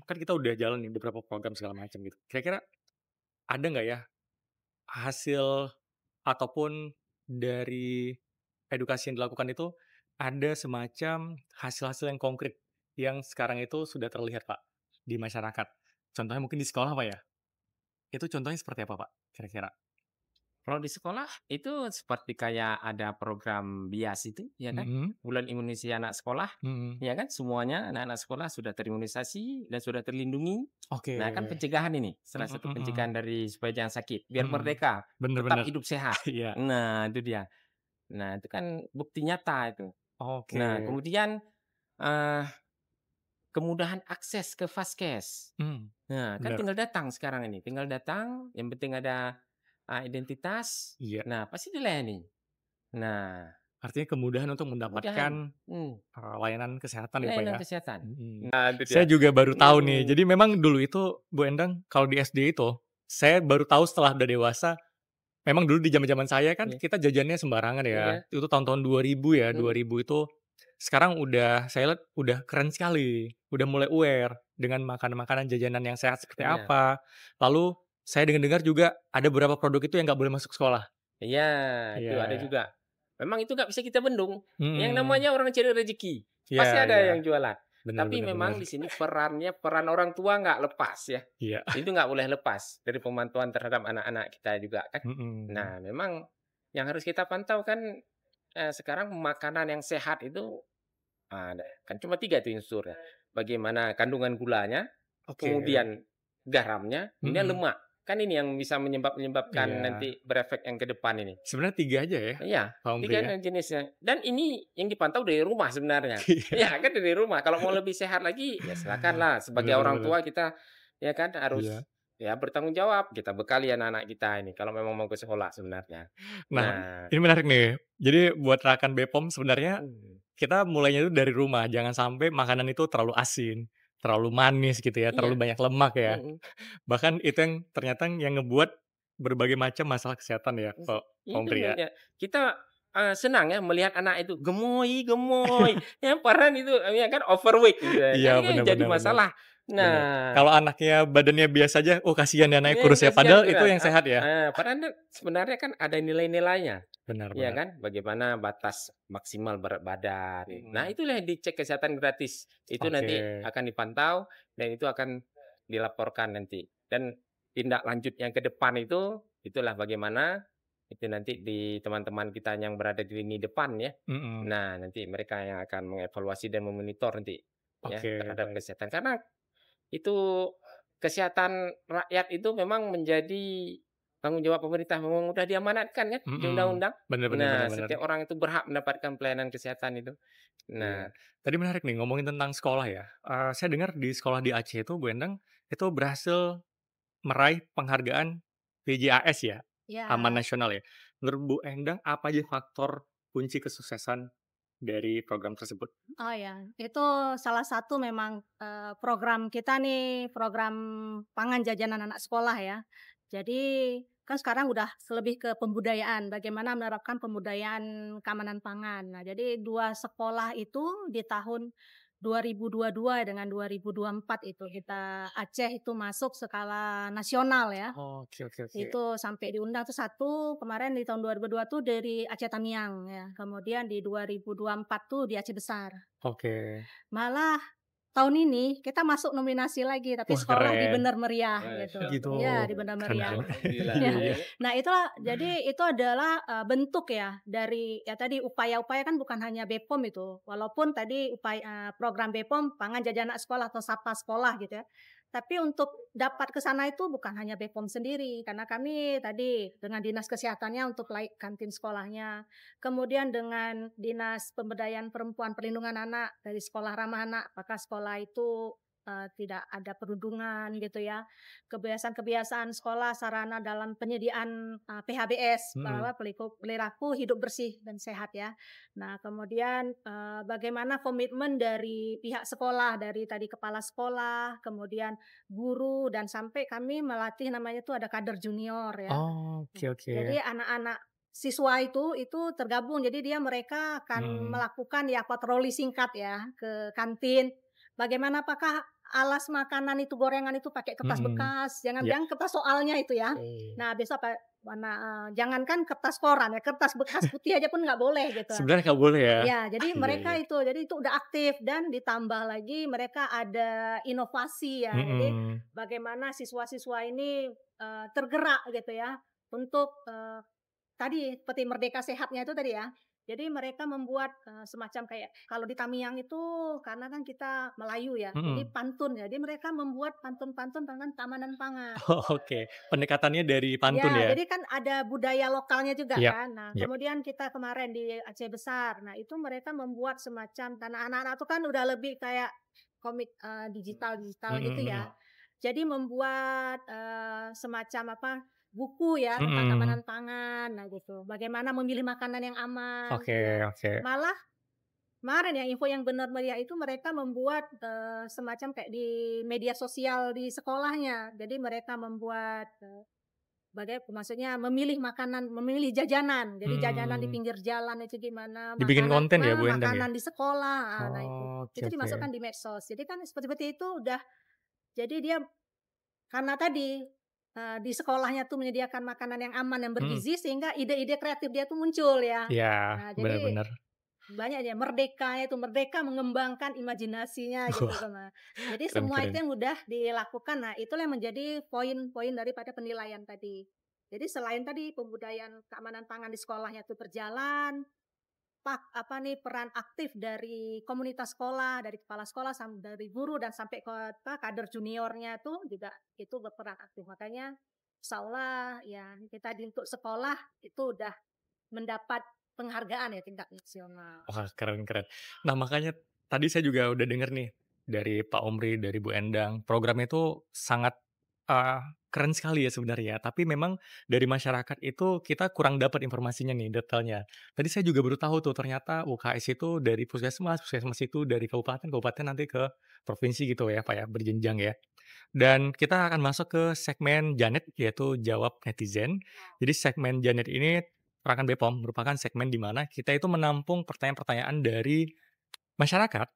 B: kan kita udah jalan nih beberapa program segala macam gitu. Kira-kira ada nggak ya hasil ataupun dari edukasi yang dilakukan itu, ada semacam hasil-hasil yang konkret, yang sekarang itu sudah terlihat, Pak, di masyarakat. Contohnya mungkin di sekolah, Pak, ya? Itu contohnya seperti apa, Pak, kira-kira?
C: Kalau di sekolah itu seperti kayak ada program BIAS itu, ya kan?
B: Mhm,
C: Bulan Imunisasi Anak Sekolah,
B: mhm.
C: ya kan? Semuanya anak-anak sekolah sudah terimunisasi dan sudah terlindungi.
B: Oke.
C: Nah, kan pencegahan ini salah
B: Mhm,
C: satu
B: mhm,
C: pencegahan dari supaya jangan sakit, biar
B: mhm.
C: merdeka,
B: Bener,
C: tetap
B: bener.
C: hidup sehat.
B: Iya.
C: Nah, itu dia. Nah, itu kan bukti nyata itu. Nah,
B: Oke.
C: kemudian eh, kemudahan akses ke Vaskes. Nah, kan
B: Bener.
C: tinggal datang sekarang ini, tinggal datang, yang penting ada identitas.
B: Iya.
C: Nah, pasti dilayani. Nah,
B: Artinya kemudahan untuk
C: kemudahan.
B: mendapatkan,
C: Hmm,
B: layanan kesehatan ya, Pak,
C: layanan
B: ya?
C: kesehatan.
B: Mhm.
C: Nah, itu
B: Saya
C: dia.
B: juga baru tahu nih.
C: Hmm,
B: Jadi memang dulu itu, Bu Endang, kalau di SD itu, saya baru tahu setelah udah dewasa, memang dulu di zaman-zaman saya kan
C: iya,
B: kita jajannya sembarangan ya.
C: iya.
B: Itu tahun-tahun 2000 ya,
C: Hmm,
B: 2000 itu sekarang udah saya lihat udah keren sekali. Udah mulai aware dengan makanan-makanan jajanan yang sehat seperti
C: iya.
B: apa. Lalu saya dengar-dengar juga ada beberapa produk itu yang nggak boleh masuk sekolah.
C: Iya, itu ada
B: Iya.
C: juga. Memang itu nggak bisa kita bendung. Yang
B: Mhm.
C: namanya orang cari rezeki,
B: Iya,
C: pasti ada
B: iya.
C: yang jualan.
B: Bener,
C: Tapi
B: bener, bener.
C: memang di sini peran orang tua nggak lepas ya.
B: Iya.
C: Itu nggak boleh lepas dari pemantauan terhadap anak-anak kita juga kan.
B: Mhm.
C: Nah, memang yang harus kita pantau kan sekarang makanan yang sehat itu ada kan cuma 3 tuh unsurnya. Bagaimana kandungan gulanya,
B: Oke.
C: kemudian garamnya, kemudian
B: Mhm.
C: lemak. Kan ini yang bisa menyebabkan
B: Iya.
C: nanti berefek yang ke depan ini.
B: Sebenarnya 3 aja ya,
C: Iya,
B: Pak Ompri
C: 3
B: ya?
C: jenisnya. Dan ini yang dipantau dari rumah sebenarnya.
B: Iya.
C: Iya kan dari rumah. Kalau mau lebih sehat lagi, ya silakanlah sebagai
B: Bener,
C: orang
B: bener.
C: tua kita ya kan harus
B: Iya.
C: ya bertanggung jawab. Kita bekali anak-anak kita ini kalau memang mau ke sekolah sebenarnya.
B: Nah,
C: Nah,
B: ini menarik nih. Jadi buat rekan Bepom sebenarnya
C: mhm,
B: kita mulainya itu dari rumah, jangan sampai makanan itu terlalu asin, terlalu manis gitu ya, terlalu
C: iya,
B: banyak lemak ya.
C: mhm,
B: Bahkan itu yang ternyata yang ngebuat berbagai macam masalah kesehatan ya,
C: mhm.
B: Pak
C: Itu
B: Ompri ya?
C: ya. Kita senang ya melihat anak itu gemoy gemoy, ya padahal itu ya kan overweight gitu ya.
B: Iya,
C: Kan ini
B: bener,
C: jadi
B: bener, bener,
C: masalah.
B: bener.
C: Nah,
B: Kalau anaknya badannya biasa aja, oh kasihan ya anaknya
C: iya
B: kurus ya,
C: kasihan
B: padahal itu
C: benar,
B: yang sehat ya?
C: padahal sebenarnya kan ada nilai-nilainya,
B: Benar,
C: iya
B: benar.
C: kan? Bagaimana batas maksimal berat badan. Nah,
B: Mhm.
C: itulah yang dicek kesehatan gratis. Itu
B: Oke.
C: nanti akan dipantau dan itu akan dilaporkan nanti. Dan tindak lanjut yang ke depan itu, itulah bagaimana itu nanti di teman-teman kita yang berada di lini depan ya.
B: Mhm.
C: Nah, nanti mereka yang akan mengevaluasi dan memonitor nanti ya
B: Oke,
C: terhadap
B: baik.
C: kesehatan. Karena itu kesehatan rakyat itu memang menjadi tanggung jawab pemerintah, memang udah diamanatkan kan di
B: Mhm.
C: undang-undang.
B: Bener, bener, bener,
C: Nah,
B: bener.
C: setiap orang itu berhak mendapatkan pelayanan kesehatan itu.
B: Iya.
C: Nah,
B: Tadi menarik nih ngomongin tentang sekolah ya. Saya dengar di sekolah di Aceh itu Bu Endang, itu berhasil meraih penghargaan PJAS ya, Aman
A: ya.
B: Nasional ya. Menurut Bu Endang apa aja faktor kunci kesuksesan dari program tersebut?
A: Oh ya, itu salah satu memang, program kita nih, program pangan jajanan anak sekolah ya. Jadi, kan sekarang udah lebih ke pembudayaan, bagaimana menerapkan pembudayaan keamanan pangan. Nah, jadi 2 sekolah itu di tahun 2022 dengan 2024 itu kita Aceh itu masuk skala nasional ya.
B: Oke.
A: Itu sampai diundang tuh satu kemarin di tahun 2002 tuh dari Aceh Tamiang ya. Kemudian di 2024 tuh di Aceh Besar.
B: Oke.
A: Malah tahun ini kita masuk nominasi lagi tapi
B: Wah,
A: sekolah di
B: keren.
A: Bener Meriah gitu.
B: Gitu.
A: Iya, di Bener
B: Keren
A: Meriah.
B: banget.
C: Alhamdulillah.
A: Ya.
B: Iya.
A: Nah, itulah jadi itu adalah bentuk ya dari ya tadi upaya-upaya kan bukan hanya BPOM itu. Walaupun tadi program BPOM pangan jajanan sekolah atau sapa sekolah gitu ya. Tapi untuk dapat ke sana itu bukan hanya BPOM sendiri karena kami tadi dengan dinas kesehatannya untuk kantin sekolahnya. Kemudian dengan dinas pemberdayaan perempuan perlindungan anak dari sekolah ramah anak, apakah sekolah itu tidak ada perundungan gitu ya. Kebiasaan-kebiasaan sekolah sarana dalam penyediaan PHBS bahwa perilaku hidup bersih dan sehat ya. Nah, kemudian bagaimana komitmen dari pihak sekolah, dari tadi kepala sekolah, kemudian guru dan sampai kami melatih namanya itu ada kader junior ya.
B: Oke.
A: Jadi anak-anak siswa itu tergabung jadi mereka akan melakukan ya patroli singkat ya ke kantin. Bagaimana apakah alas makanan itu gorengan itu pakai kertas bekas, jangan kertas soalnya itu ya. Nah, besok jangankan kertas koran ya, kertas bekas putih aja pun nggak boleh gitu.
B: Sebenarnya nggak boleh ya.
A: Ya, jadi mereka itu udah aktif dan ditambah lagi mereka ada inovasi ya. Jadi bagaimana siswa-siswa ini tergerak gitu ya untuk tadi seperti Merdeka Sehatnya itu tadi ya. Jadi mereka membuat semacam kayak kalau di Tamiang itu karena kan kita Melayu ya, jadi pantun ya. Jadi mereka membuat pantun-pantun tentang tamanan pangan.
B: Oke. Pendekatannya dari pantun ya.
A: Jadi kan ada budaya lokalnya juga kan. Nah,
B: Yap.
A: kemudian kita kemarin di Aceh Besar. Nah, itu mereka membuat semacam tanah anak-anak itu kan udah lebih kayak komik digital gitu ya. Jadi membuat semacam buku ya tentang keamanan pangan, nah gitu. Bagaimana memilih makanan yang aman.
B: Oke.
A: Malah kemarin ya info yang benar meriah itu mereka membuat semacam kayak di media sosial di sekolahnya. Jadi mereka membuat maksudnya memilih makanan, memilih jajanan. Jadi jajanan di pinggir jalan itu gimana,
B: Dibikin konten ya Bu Endang ya?
A: makanan di sekolah. Nah itu
B: Oke.
A: dimasukkan di medsos. Jadi kan seperti itu udah. Jadi dia karena tadi di sekolahnya tuh menyediakan makanan yang aman yang bergizi sehingga ide-ide kreatif dia tuh muncul ya.
B: Iya,
A: Nah, jadi
B: benar-benar.
A: banyak ya merdeka mengembangkan imajinasinya gitu kan. Jadi
B: Keren,
A: semua
B: keren.
A: itu yang udah dilakukan. Nah, itulah yang menjadi poin-poin daripada penilaian tadi. Jadi selain tadi pembudayaan keamanan pangan di sekolahnya itu berjalan, peran aktif dari komunitas sekolah, dari kepala sekolah, dari guru dan sampai ke kader juniornya itu juga itu berperan aktif. Makanya insyaallah ya kita untuk sekolah itu udah mendapat penghargaan ya tingkat nasional.
B: Wah, keren. Nah, makanya tadi saya juga udah denger nih dari Pak Omri, dari Bu Endang, programnya itu sangat keren sekali ya sebenarnya. Tapi memang dari masyarakat itu kita kurang dapat informasinya nih, detailnya. Tadi saya juga baru tahu tuh ternyata UKS itu dari puskesmas itu dari kabupaten nanti ke provinsi gitu ya Pak ya, berjenjang ya. Dan kita akan masuk ke segmen Janet yaitu Jawab Netizen. Jadi segmen Janet ini Rekan BPOM merupakan segmen di mana kita itu menampung pertanyaan-pertanyaan dari masyarakat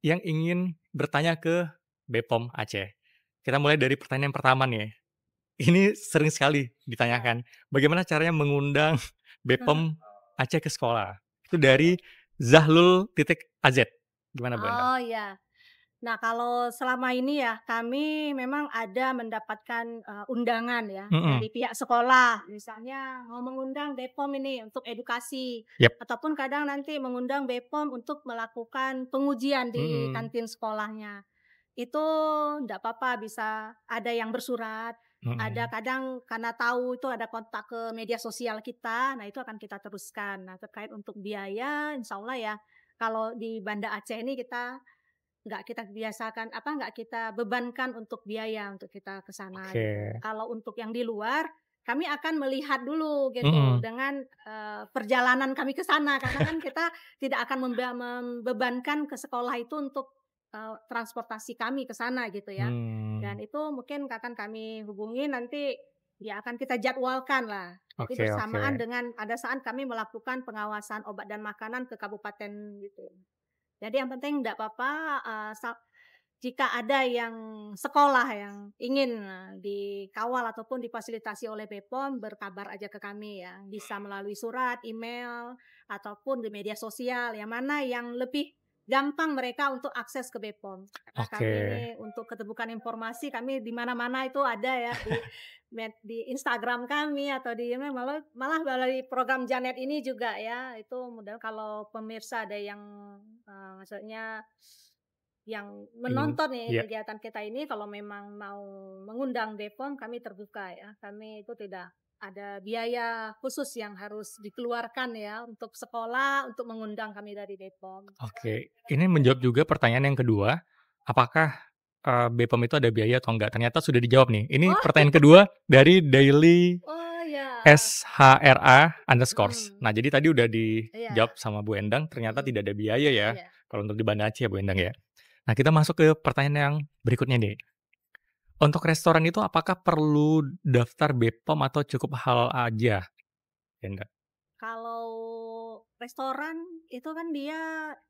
B: yang ingin bertanya ke BPOM Aceh. Kita mulai dari pertanyaan pertama nih. Ini sering sekali ditanyakan, bagaimana caranya mengundang BPOM Aceh ke sekolah? Itu dari Zahlul.AZ. Gimana Bu Endang?
A: Oh iya. Nah, kalau selama ini ya kami memang ada mendapatkan undangan ya dari pihak sekolah. Misalnya mau mengundang BPOM ini untuk edukasi.
B: Yap.
A: Ataupun kadang nanti mengundang BPOM untuk melakukan pengujian di kantin sekolahnya. Itu enggak apa-apa bisa ada yang bersurat. Ada kadang karena tahu itu ada kontak ke media sosial kita. Nah, itu akan kita teruskan. Nah, terkait untuk biaya insyaallah ya kalau di Banda Aceh ini kita nggak kita biasakan nggak kita bebankan untuk biaya untuk kita ke sana gitu. Kalau untuk yang di luar kami akan melihat dulu gitu dengan perjalanan kami ke sana karena kan kita tidak akan membebankan ke sekolah itu untuk transportasi kami ke sana gitu ya. Dan itu mungkin akan kami hubungi nanti ya akan kita jadwalkan lah. Jadi bersamaan dengan pada saat kami melakukan pengawasan obat dan makanan ke kabupaten gitu. Jadi yang penting enggak apa-apa, jika ada yang sekolah yang ingin dikawal ataupun difasilitasi oleh BPOM, berkabar aja ke kami ya. Bisa melalui surat, email, ataupun di media sosial, yang mana yang lebih gampang mereka untuk akses ke BPOM. Karena kami
B: Oke.
A: ini untuk keterbukaan informasi, kami di mana-mana itu ada ya, di Instagram kami atau di malah melalui program Janet ini juga ya. Itu mudah kalau pemirsa ada yang maksudnya yang
B: Ingin
A: menonton nih
B: ya.
A: kegiatan kita ini, kalau memang mau mengundang BPOM, kami terbuka ya. Kami itu tidak ada biaya khusus yang harus dikeluarkan ya untuk sekolah, untuk mengundang kami dari BPOM.
B: Oke, ini menjawab juga pertanyaan yang kedua, apakah, BPOM itu ada biaya atau enggak? Ternyata sudah dijawab nih. Ini
A: Oh,
B: pertanyaan kedua dari Daily
A: oh ya.
B: SHRA_. Nah, jadi tadi udah
A: Iya.
B: dijawab sama Bu Endang, ternyata tidak ada biaya ya,
A: Iya.
B: kalau untuk di Banda Aceh ya Bu Endang ya. Nah, kita masuk ke pertanyaan yang berikutnya nih. Untuk restoran itu apakah perlu daftar BPOM atau cukup halal aja? Ya enggak?
A: Kalau restoran itu kan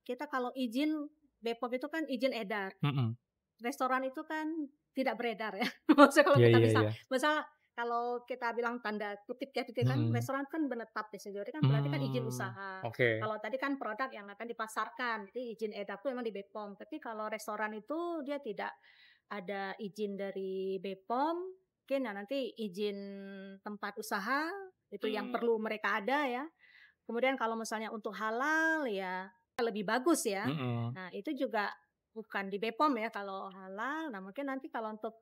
A: kita kalau izin BPOM itu kan izin edar.
B: Mhm.
A: Restoran itu kan tidak beredar ya. Maksudnya kalau
B: Iya
A: kita
B: iya
A: bisa
B: iya.
A: misal kalau kita bilang tanda kutip ya gitu kan,
B: Mhm.
A: restoran kan menetap di situ, jadi kan berarti kan izin usaha.
B: Oke.
A: Kalau tadi kan produk yang akan dipasarkan, jadi izin edar itu memang di BPOM. Tapi kalau restoran itu dia tidak ada izin dari BPOM, mungkin ya nanti izin tempat usaha, itu yang perlu mereka ada ya. Kemudian kalau misalnya untuk halal ya lebih bagus ya.
B: Mhm.
A: Nah, itu juga bukan di BPOM ya kalau halal. Nah, mungkin nanti kalau untuk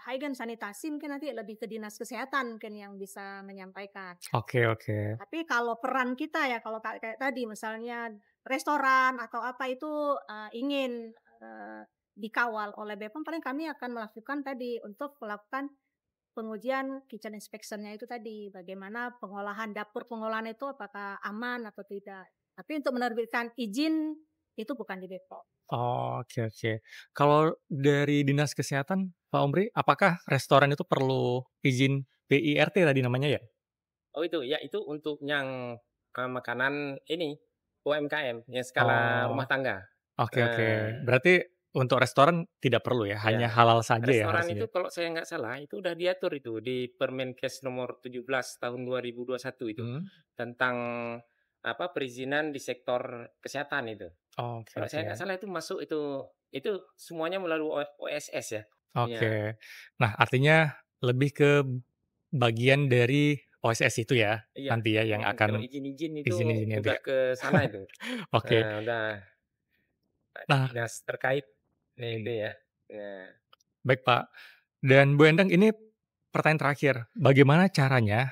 A: hygiene sanitasi mungkin nanti lebih ke dinas kesehatan mungkin yang bisa menyampaikan.
B: Oke oke.
A: Tapi kalau peran kita ya kalau kayak tadi misalnya restoran atau apa itu ingin dikawal oleh BPOM, paling kami akan melakukan tadi untuk melakukan pengujian kitchen inspection-nya itu tadi, bagaimana pengolahan dapur pengolahan itu apakah aman atau tidak. Tapi untuk menerbitkan izin itu bukan di BPOM.
B: Oke oke. Kalau dari Dinas Kesehatan, Pak Omri, apakah restoran itu perlu izin PIRT tadi namanya ya?
C: Oh itu, ya itu untuk yang makanan ini, UMKM, yang skala
B: Oh,
C: rumah tangga.
B: oke oke.
C: Nah,
B: Berarti untuk restoran tidak perlu ya, hanya
C: ya,
B: halal saja ya
C: restoran
B: harusnya?
C: itu kalau saya nggak salah, itu udah diatur itu di Permenkes nomor 17 tahun 2021 itu,
B: Mhm.
C: tentang apa, perizinan di sektor kesehatan itu.
B: Oke
C: Kalau saya nggak
B: oke.
C: salah itu masuk itu semuanya melalui OSS ya. Iya,
B: Oke. Nah, artinya lebih ke bagian dari OSS itu ya,
C: iya,
B: nanti ya yang
C: kalau
B: akan
C: izin-izin itu
B: izin-izinnya itu
C: udah
B: ya?
C: ke sana itu.
B: Oke.
C: Udah
B: Nah,
C: dinas terkait itu ya. Nah,
B: baik Pak. Dan Bu Endang, ini pertanyaan terakhir. Bagaimana caranya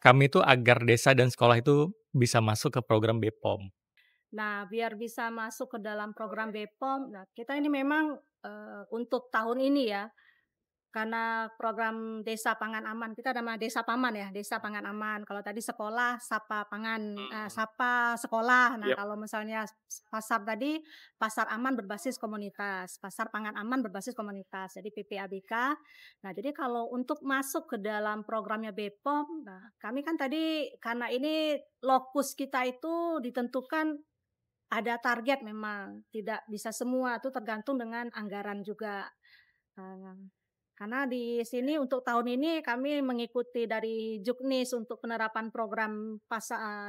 B: kami itu agar desa dan sekolah itu bisa masuk ke program BPOM?
A: Nah, biar bisa masuk ke dalam program BPOM, nah kita ini memang untuk tahun ini ya, karena program Desa Pangan Aman, kita nama Desa Paman ya, Desa Pangan Aman. Kalau tadi sekolah, Sapa Pangan, Sapa Sekolah. Nah,
C: yap,
A: kalau misalnya pasar tadi, Pasar Aman berbasis komunitas, Pasar Pangan Aman berbasis komunitas, jadi PPABK. Nah, jadi kalau untuk masuk ke dalam programnya BPOM, nah kami kan tadi karena ini lokus kita itu ditentukan ada target memang, tidak bisa semua, itu tergantung dengan anggaran juga. Karena di sini untuk tahun ini kami mengikuti dari Juknis untuk penerapan program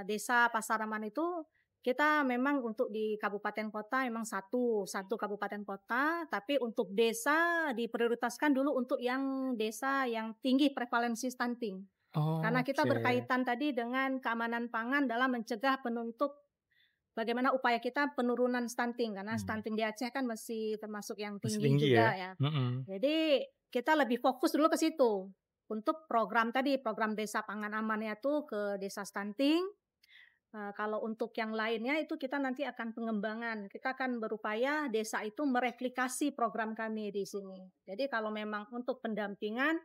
A: Desa Pasar Aman itu, kita memang untuk di kabupaten kota memang satu kabupaten kota, tapi untuk desa diprioritaskan dulu untuk yang desa yang tinggi prevalensi stunting. Karena kita
B: Oke.
A: berkaitan tadi dengan keamanan pangan dalam mencegah bagaimana upaya kita penurunan stunting, karena
B: Mmm,
A: stunting di Aceh kan masih termasuk yang
B: masih
A: tinggi
B: tinggi ya?
A: juga ya.
B: Mhm.
A: Jadi kita lebih fokus dulu ke situ. Untuk program tadi, program Desa Pangan Amannya tuh ke desa stunting. Kalau untuk yang lainnya itu kita nanti akan pengembangan. Kita akan berupaya desa itu mereplikasi program kami di sini. Jadi kalau memang untuk pendampingan,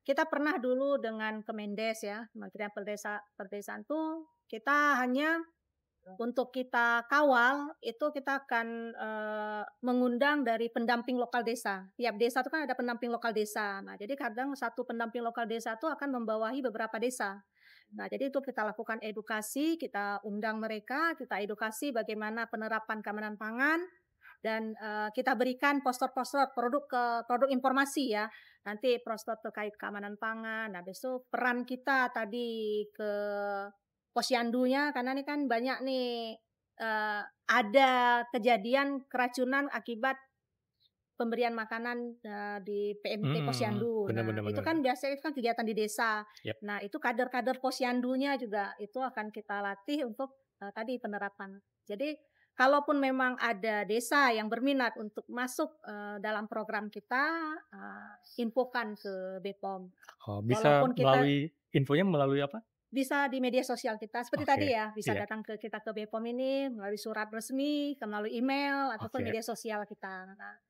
A: kita pernah dulu dengan Kemendes ya, Kementerian Perdesaan tuh kita hanya untuk kita kawal, itu kita akan mengundang dari pendamping lokal desa. Tiap desa itu kan ada pendamping lokal desa. Nah, jadi kadang satu pendamping lokal desa itu akan membawahi beberapa desa. Nah, jadi itu kita lakukan edukasi, kita undang mereka, kita edukasi bagaimana penerapan keamanan pangan, dan kita berikan poster-poster produk informasi ya. Nanti poster terkait keamanan pangan. Nah, besok peran kita tadi ke posyandunya, karena ini kan banyak nih ada kejadian keracunan akibat pemberian makanan di PMT posyandu.
B: Benar,
A: Nah,
B: benar,
A: itu
B: benar.
A: kan biasanya itu kan kegiatan di desa.
B: Yap.
A: Nah, itu kader-kader posyandunya juga itu akan kita latih untuk tadi penerapan. Jadi kalaupun memang ada desa yang berminat untuk masuk dalam program kita, infokan ke BPOM.
B: Oh, bisa
A: Walaupun kita
B: infonya melalui apa?
A: bisa di media sosial kita seperti
B: Oke,
A: tadi ya, bisa
B: iya.
A: datang ke kita ke BPOM ini melalui surat resmi, melalui email ataupun
B: Oke.
A: media sosial kita. Nah,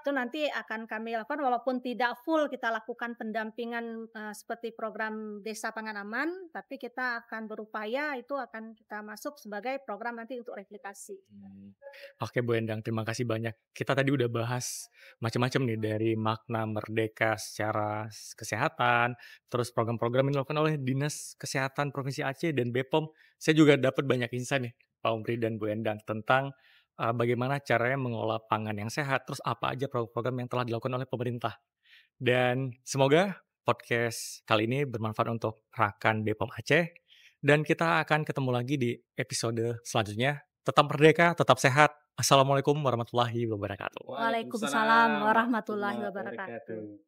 A: itu nanti akan kami lakukan walaupun tidak full kita lakukan pendampingan seperti program Desa Pangan Aman, tapi kita akan berupaya itu akan kita masuk sebagai program nanti untuk replikasi.
B: Oke Bu Endang, terima kasih banyak. Kita tadi udah bahas macam-macam nih dari makna merdeka secara kesehatan, terus program-program yang dilakukan oleh Dinas Kesehatan Provinsi Aceh dan BPOM. Saya juga dapat banyak insight nih, Pak Umri dan Bu Endang, tentang bagaimana caranya mengolah pangan yang sehat, terus apa aja program-program yang telah dilakukan oleh pemerintah. Dan semoga podcast kali ini bermanfaat untuk rekan BPOM Aceh. Dan kita akan ketemu lagi di episode selanjutnya. Tetap merdeka, tetap sehat. Assalamualaikum warahmatullahi wabarakatuh.
A: Waalaikumsalam warahmatullahi wabarakatuh.